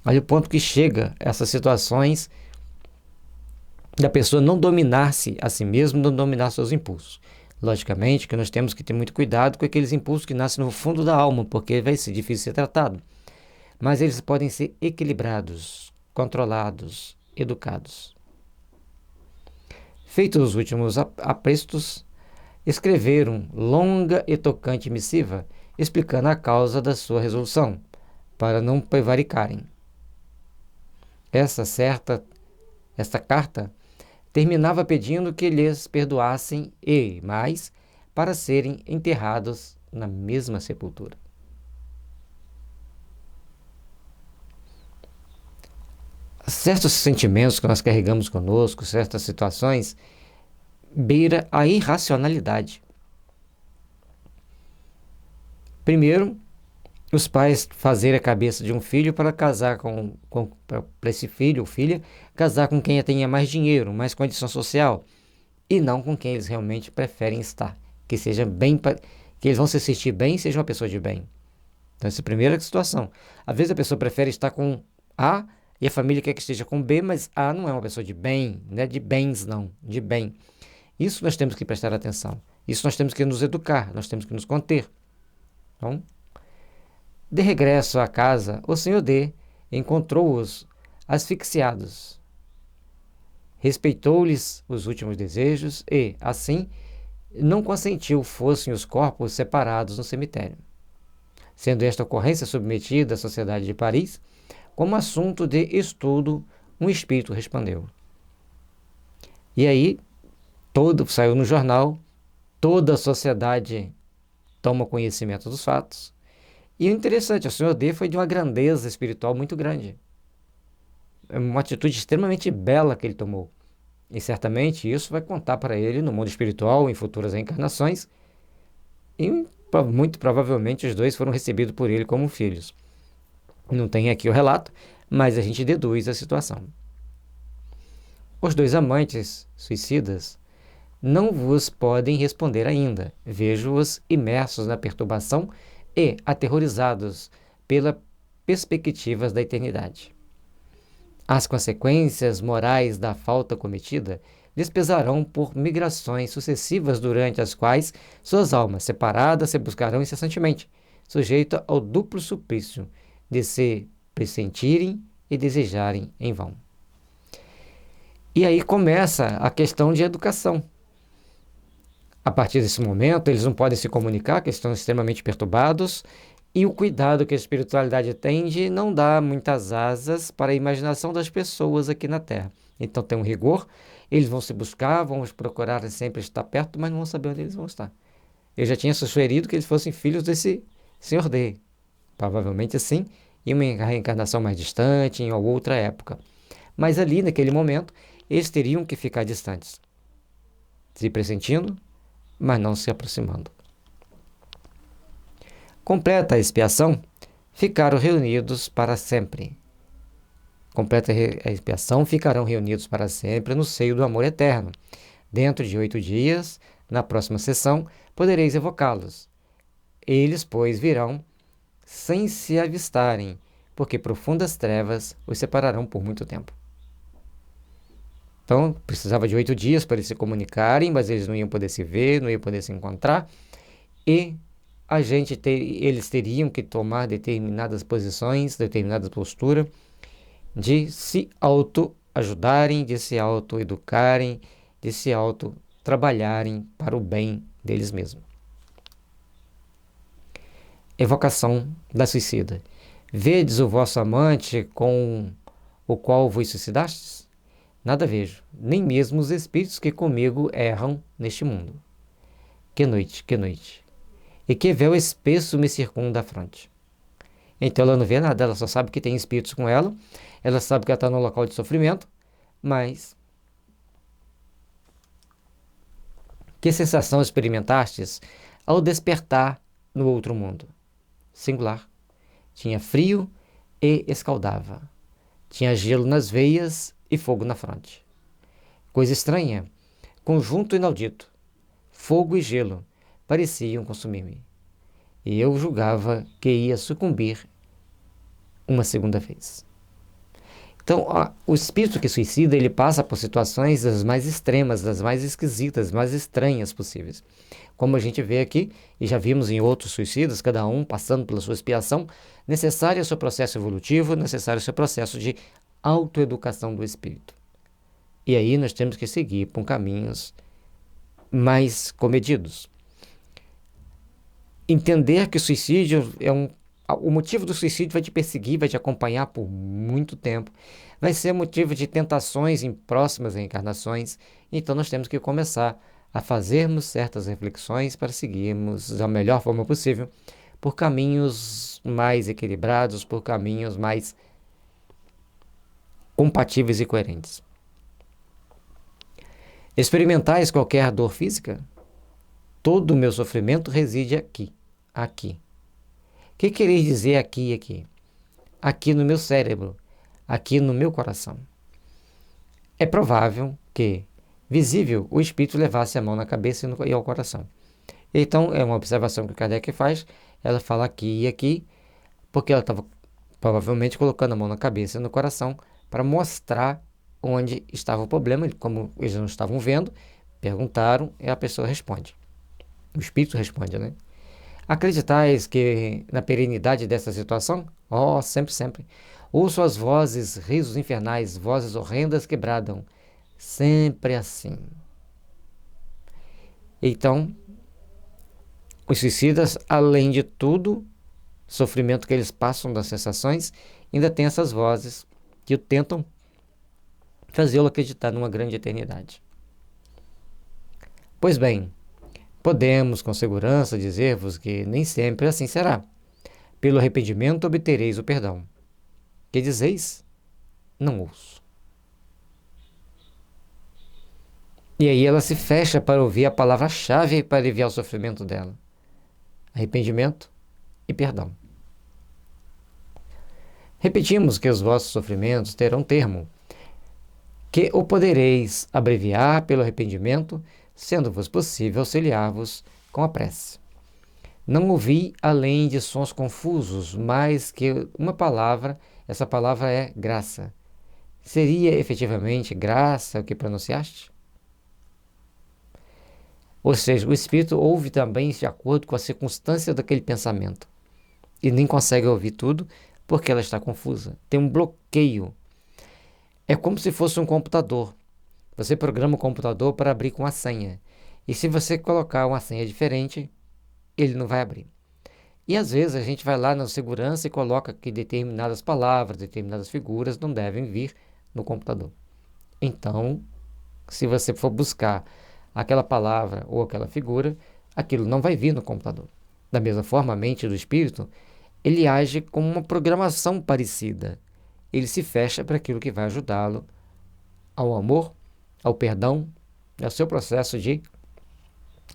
Olha o ponto que chega essas situações da pessoa não dominar-se a si mesma, não dominar seus impulsos. Logicamente que nós temos que ter muito cuidado com aqueles impulsos que nascem no fundo da alma, porque vai ser difícil ser tratado. Mas eles podem ser equilibrados, controlados, educados. Feitos os últimos aprestos, escreveram longa e tocante missiva, explicando a causa da sua resolução, para não prevaricarem. Esta carta terminava pedindo que lhes perdoassem e, mais, para serem enterrados na mesma sepultura. Certos sentimentos que nós carregamos conosco, certas situações, beira a irracionalidade. Primeiro, os pais fazerem a cabeça de um filho para casar para esse filho ou filha, casar com quem tenha mais dinheiro, mais condição social, e não com quem eles realmente preferem estar, que seja bem, que eles vão se sentir bem e seja uma pessoa de bem. Então essa é a primeira situação. Às vezes a pessoa prefere estar com A e a família quer que esteja com B, mas A não é uma pessoa de bem, não é de bens não, de bem. Isso nós temos que prestar atenção. Isso nós temos que nos educar, nós temos que nos conter. Então, de regresso à casa, o Sr. D encontrou-os asfixiados. Respeitou-lhes os últimos desejos e, assim, não consentiu fossem os corpos separados no cemitério. Sendo esta ocorrência submetida à Sociedade de Paris, como assunto de estudo, um espírito respondeu. E aí, saiu no jornal, toda a sociedade toma conhecimento dos fatos. E o interessante, o Sr. D foi de uma grandeza espiritual muito grande. É uma atitude extremamente bela que ele tomou. E certamente isso vai contar para ele no mundo espiritual, em futuras reencarnações. E muito provavelmente os 2 foram recebidos por ele como filhos. Não tem aqui o relato, mas a gente deduz a situação. Os 2 amantes suicidas não vos podem responder ainda. Vejo-os imersos na perturbação e aterrorizados pelas perspectivas da eternidade. As consequências morais da falta cometida lhes pesarão por migrações sucessivas durante as quais suas almas separadas se buscarão incessantemente, sujeitas ao duplo suplício de se pressentirem e desejarem em vão. E aí começa a questão de educação. A partir desse momento, eles não podem se comunicar, que estão extremamente perturbados, e o cuidado que a espiritualidade tem de não dar muitas asas para a imaginação das pessoas aqui na Terra. Então tem um rigor, eles vão se buscar, vão procurar sempre estar perto, mas não vão saber onde eles vão estar. Eu já tinha sugerido que eles fossem filhos desse Senhor D. Provavelmente assim, em uma reencarnação mais distante, em outra época. Mas ali, naquele momento, eles teriam que ficar distantes, se pressentindo, mas não se aproximando. Completa a expiação, ficaram reunidos para sempre. Completa a expiação, ficarão reunidos para sempre no seio do amor eterno. Dentro de 8 dias, na próxima sessão, podereis evocá-los. Eles, pois, virão sem se avistarem, porque profundas trevas os separarão por muito tempo. Então, precisava de 8 dias para eles se comunicarem, mas eles não iam poder se ver, não iam poder se encontrar, e eles teriam que tomar determinadas posições, determinada postura, de se auto-ajudarem, de se auto-educarem, de se auto-trabalharem para o bem deles mesmos. Evocação da suicida. Vedes o vosso amante com o qual vos suicidastes? Nada vejo, nem mesmo os espíritos que comigo erram neste mundo. Que noite, que noite! E que véu espesso me circunda a fronte. Então ela não vê nada, ela só sabe que tem espíritos com ela, ela sabe que ela está num local de sofrimento, mas que sensação experimentastes ao despertar no outro mundo? Singular. Tinha frio e escaldava. Tinha gelo nas veias e fogo na fronte. Coisa estranha, conjunto inaudito. Fogo e gelo pareciam consumir-me. E eu julgava que ia sucumbir uma segunda vez. Então, o espírito que suicida, ele passa por situações das mais extremas, das mais esquisitas, mais estranhas possíveis. Como a gente vê aqui, e já vimos em outros suicidas, cada um passando pela sua expiação, necessário o seu processo evolutivo, necessário o seu processo de autoeducação do espírito. E aí nós temos que seguir por caminhos mais comedidos. Entender que o suicídio o motivo do suicídio vai te perseguir, vai te acompanhar por muito tempo, vai ser motivo de tentações em próximas reencarnações, então nós temos que começar a fazermos certas reflexões para seguirmos da melhor forma possível, por caminhos mais equilibrados, por caminhos mais compatíveis e coerentes. Experimentais qualquer dor física? Todo o meu sofrimento reside aqui. O que quereis dizer aqui e aqui? Aqui no meu cérebro, aqui no meu coração. É provável que, visível, o espírito levasse a mão na cabeça e ao coração. Então, é uma observação que Kardec faz, ela fala aqui e aqui, porque ela estava provavelmente colocando a mão na cabeça e no coração para mostrar onde estava o problema. Como eles não estavam vendo, perguntaram e a pessoa responde. O espírito responde, né? Acreditais que na perenidade dessa situação? Oh, sempre, sempre. Ouço as vozes, risos infernais, vozes horrendas que bradam. Sempre assim. Então, os suicidas, além de tudo, sofrimento que eles passam das sensações, ainda tem essas vozes que tentam fazê-lo acreditar numa grande eternidade. Pois bem, podemos com segurança dizer-vos que nem sempre assim será. Pelo arrependimento obtereis o perdão. Que dizeis? Não ouço. E aí ela se fecha para ouvir a palavra-chave para aliviar o sofrimento dela. Arrependimento e perdão. Repetimos que os vossos sofrimentos terão termo, que o podereis abreviar pelo arrependimento, sendo-vos possível auxiliar-vos com a prece. Não ouvi além de sons confusos, mais que uma palavra, essa palavra é graça. Seria efetivamente graça o que pronunciaste? Ou seja, o Espírito ouve também de acordo com a circunstância daquele pensamento. E nem consegue ouvir tudo porque ela está confusa. Tem um bloqueio. É como se fosse um computador. Você programa o computador para abrir com a senha. E se você colocar uma senha diferente, ele não vai abrir. E às vezes a gente vai lá na segurança e coloca que determinadas palavras, determinadas figuras não devem vir no computador. Então, se você for buscar aquela palavra ou aquela figura, aquilo não vai vir no computador. Da mesma forma, a mente do espírito, ele age como uma programação parecida. Ele se fecha para aquilo que vai ajudá-lo ao amor, ao perdão, ao seu processo de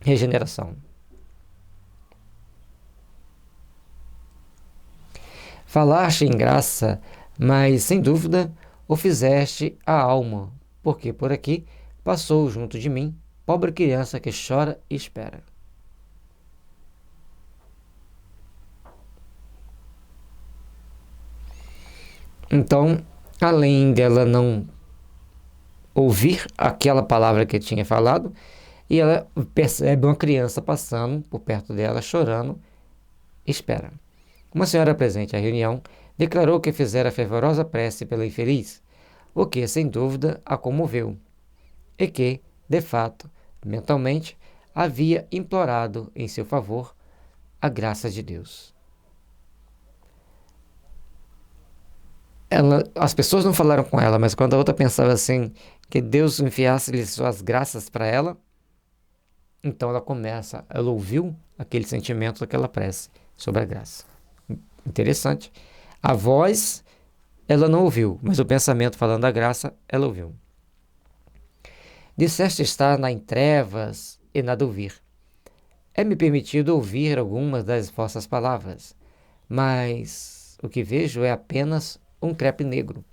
regeneração. Falaste em graça, mas sem dúvida o fizeste à alma, porque por aqui passou junto de mim pobre criança que chora e espera. Então, além dela não ouvir aquela palavra que tinha falado, e ela percebe uma criança passando por perto dela, chorando, espera. Uma senhora presente à reunião declarou que fizera fervorosa prece pela infeliz, o que, sem dúvida, a comoveu, e que, de fato, mentalmente, havia implorado em seu favor a graça de Deus. As pessoas não falaram com ela, mas quando a outra pensava assim, que Deus enviasse-lhe suas graças para ela, então ela ouviu aquele sentimento daquela prece sobre a graça. Interessante. A voz, ela não ouviu, mas o pensamento falando da graça, ela ouviu. Disseste estar em trevas e nada ouvir. É-me permitido ouvir algumas das vossas palavras, mas o que vejo é apenas um crepe negro,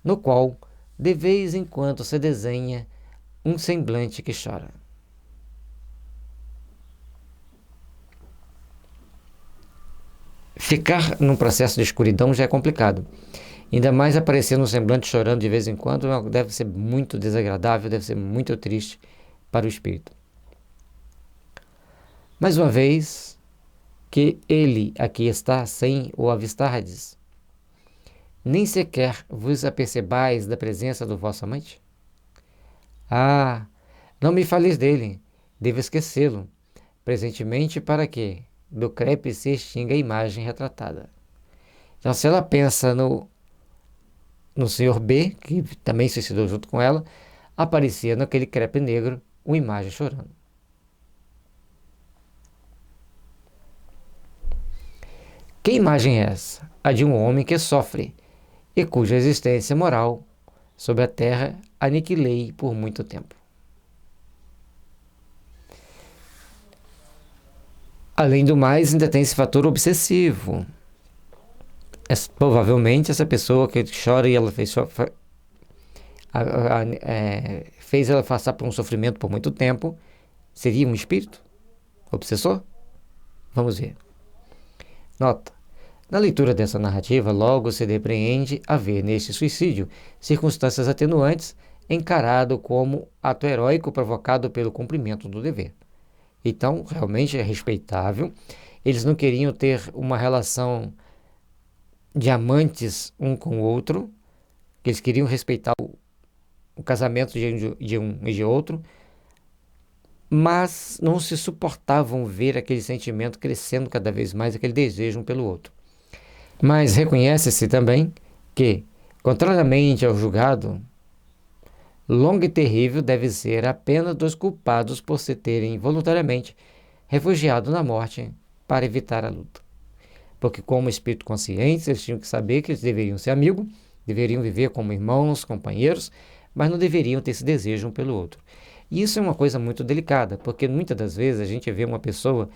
no qual, de vez em quando, se desenha um semblante que chora. Ficar num processo de escuridão já é complicado. Ainda mais aparecendo um semblante chorando de vez em quando, deve ser muito desagradável, deve ser muito triste para o espírito. Mais uma vez, que ele aqui está sem o avistardes, nem sequer vos apercebais da presença do vosso amante? Ah, não me faleis dele, devo esquecê-lo, presentemente para que do crepe se extinga a imagem retratada. Então, se ela pensa no senhor B, que também suicidou junto com ela, aparecia naquele crepe negro uma imagem chorando. Que imagem é essa? A de um homem que sofre e cuja existência moral sobre a terra aniquilei por muito tempo. Além do mais, ainda tem esse fator obsessivo. Provavelmente essa pessoa que chora e ela fez ela passar por um sofrimento por muito tempo, seria um espírito obsessor? Vamos ver. Nota. Na leitura dessa narrativa, logo se depreende haver neste suicídio circunstâncias atenuantes encarado como ato heróico provocado pelo cumprimento do dever. Então, realmente é respeitável. Eles não queriam ter uma relação de amantes um com o outro, eles queriam respeitar o casamento de um e de outro, mas não se suportavam ver aquele sentimento crescendo cada vez mais, aquele desejo um pelo outro. Mas reconhece-se também que, contrariamente ao julgado, longa e terrível deve ser a pena dos culpados por se terem voluntariamente refugiado na morte para evitar a luta. Porque, como espírito consciente, eles tinham que saber que eles deveriam ser amigos, deveriam viver como irmãos, companheiros, mas não deveriam ter esse desejo um pelo outro. E isso é uma coisa muito delicada, porque muitas das vezes a gente vê uma pessoa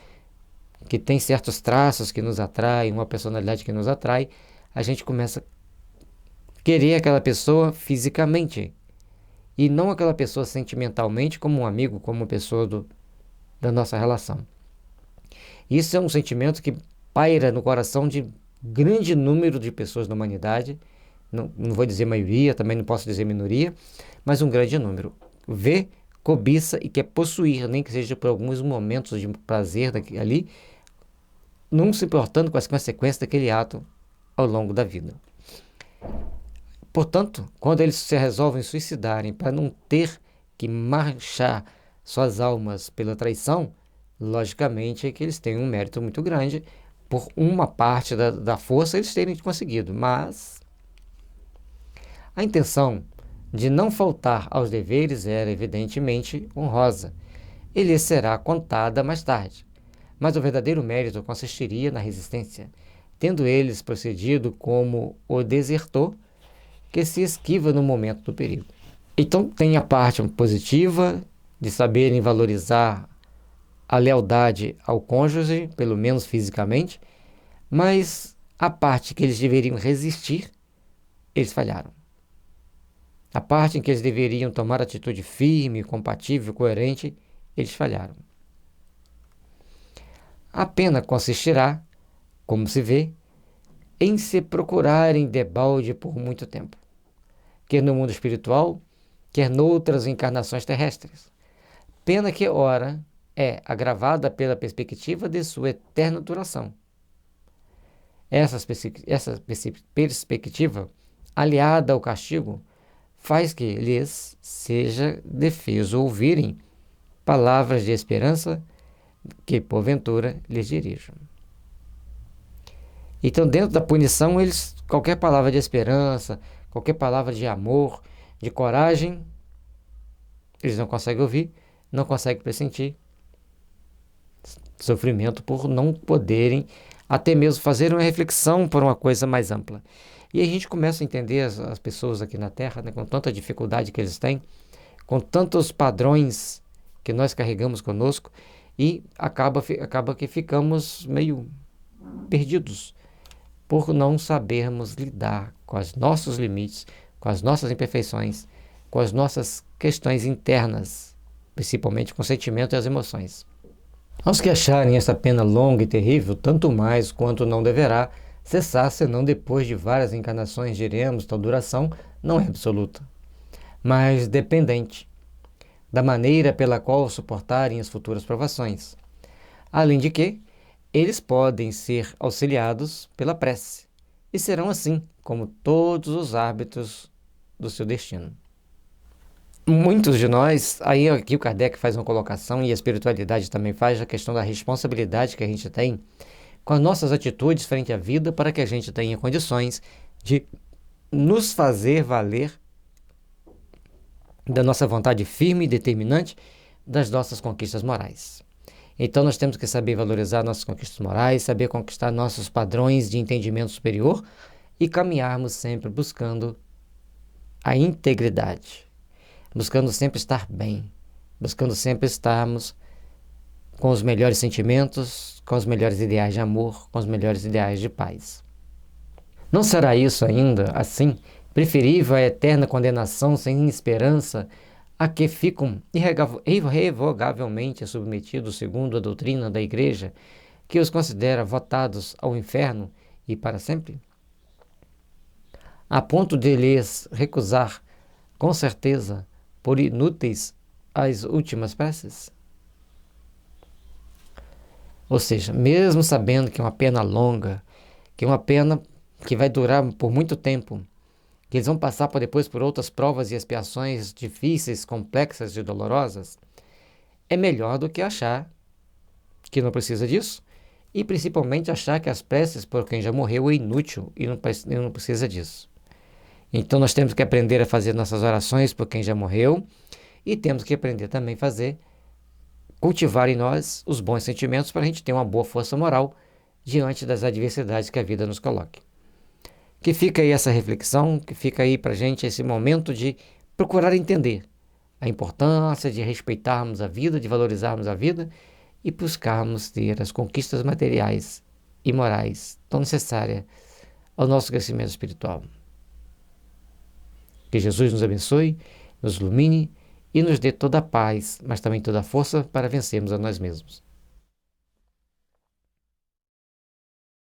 que tem certos traços que nos atraem, uma personalidade que nos atrai, a gente começa a querer aquela pessoa fisicamente. e não aquela pessoa sentimentalmente como um amigo, como uma pessoa da nossa relação. Isso é um sentimento que paira no coração de grande número de pessoas da humanidade, não vou dizer maioria, também não posso dizer minoria, mas um grande número. Vê, cobiça e quer possuir, nem que seja por alguns momentos de prazer ali, não se importando com as consequências daquele ato ao longo da vida. Portanto, quando eles se resolvem suicidarem para não ter que marchar suas almas pela traição, logicamente é que eles têm um mérito muito grande por uma parte da força eles terem conseguido, mas a intenção de não faltar aos deveres era evidentemente honrosa e lhes será contada mais tarde, mas o verdadeiro mérito consistiria na resistência, tendo eles procedido como o desertor que se esquiva no momento do perigo. Então tem a parte positiva de saberem valorizar a lealdade ao cônjuge, pelo menos fisicamente, mas a parte que eles deveriam resistir, eles falharam. A parte em que eles deveriam tomar atitude firme, compatível, coerente, eles falharam. A pena consistirá, como se vê, em se procurarem debalde por muito tempo, quer no mundo espiritual, quer noutras encarnações terrestres. Pena que, ora, é agravada pela perspectiva de sua eterna duração. Essa perspectiva, aliada ao castigo, faz que lhes seja defeso ouvirem palavras de esperança que, porventura, lhes dirijam. Então, dentro da punição, qualquer palavra de esperança, qualquer palavra de amor, de coragem, eles não conseguem ouvir, não conseguem pressentir. Sofrimento por não poderem até mesmo fazer uma reflexão por uma coisa mais ampla. E a gente começa a entender as pessoas aqui na Terra, né, com tanta dificuldade que eles têm, com tantos padrões que nós carregamos conosco, e acaba que ficamos meio perdidos por não sabermos lidar com os nossos limites, com as nossas imperfeições, com as nossas questões internas, principalmente com o sentimento e as emoções. Aos que acharem essa pena longa e terrível, tanto mais quanto não deverá cessar, senão depois de várias encarnações, diremos, tal duração não é absoluta, mas dependente da maneira pela qual suportarem as futuras provações. Além de que, eles podem ser auxiliados pela prece, e serão assim como todos os árbitros do seu destino. Muitos de nós, aí aqui o Kardec faz uma colocação e a espiritualidade também faz a questão da responsabilidade que a gente tem com as nossas atitudes frente à vida para que a gente tenha condições de nos fazer valer da nossa vontade firme e determinante das nossas conquistas morais. Então nós temos que saber valorizar nossas conquistas morais, saber conquistar nossos padrões de entendimento superior e caminharmos sempre buscando a integridade, buscando sempre estar bem, buscando sempre estarmos com os melhores sentimentos, com os melhores ideais de amor, com os melhores ideais de paz. Não será isso ainda, assim, preferível à eterna condenação sem esperança a que ficam irrevogavelmente submetidos segundo a doutrina da Igreja, que os considera votados ao inferno e para sempre? A ponto de lhes recusar, com certeza, por inúteis as últimas preces? Ou seja, mesmo sabendo que é uma pena longa, que é uma pena que vai durar por muito tempo, que eles vão passar depois por outras provas e expiações difíceis, complexas e dolorosas, é melhor do que achar que não precisa disso, e principalmente achar que as preces por quem já morreu é inútil e não precisa disso. Então nós temos que aprender a fazer nossas orações por quem já morreu, e temos que aprender também a cultivar em nós os bons sentimentos para a gente ter uma boa força moral diante das adversidades que a vida nos coloque. Que fica aí essa reflexão, que fica aí para a gente esse momento de procurar entender a importância de respeitarmos a vida, de valorizarmos a vida e buscarmos ter as conquistas materiais e morais tão necessárias ao nosso crescimento espiritual. Que Jesus nos abençoe, nos ilumine e nos dê toda a paz, mas também toda a força para vencermos a nós mesmos.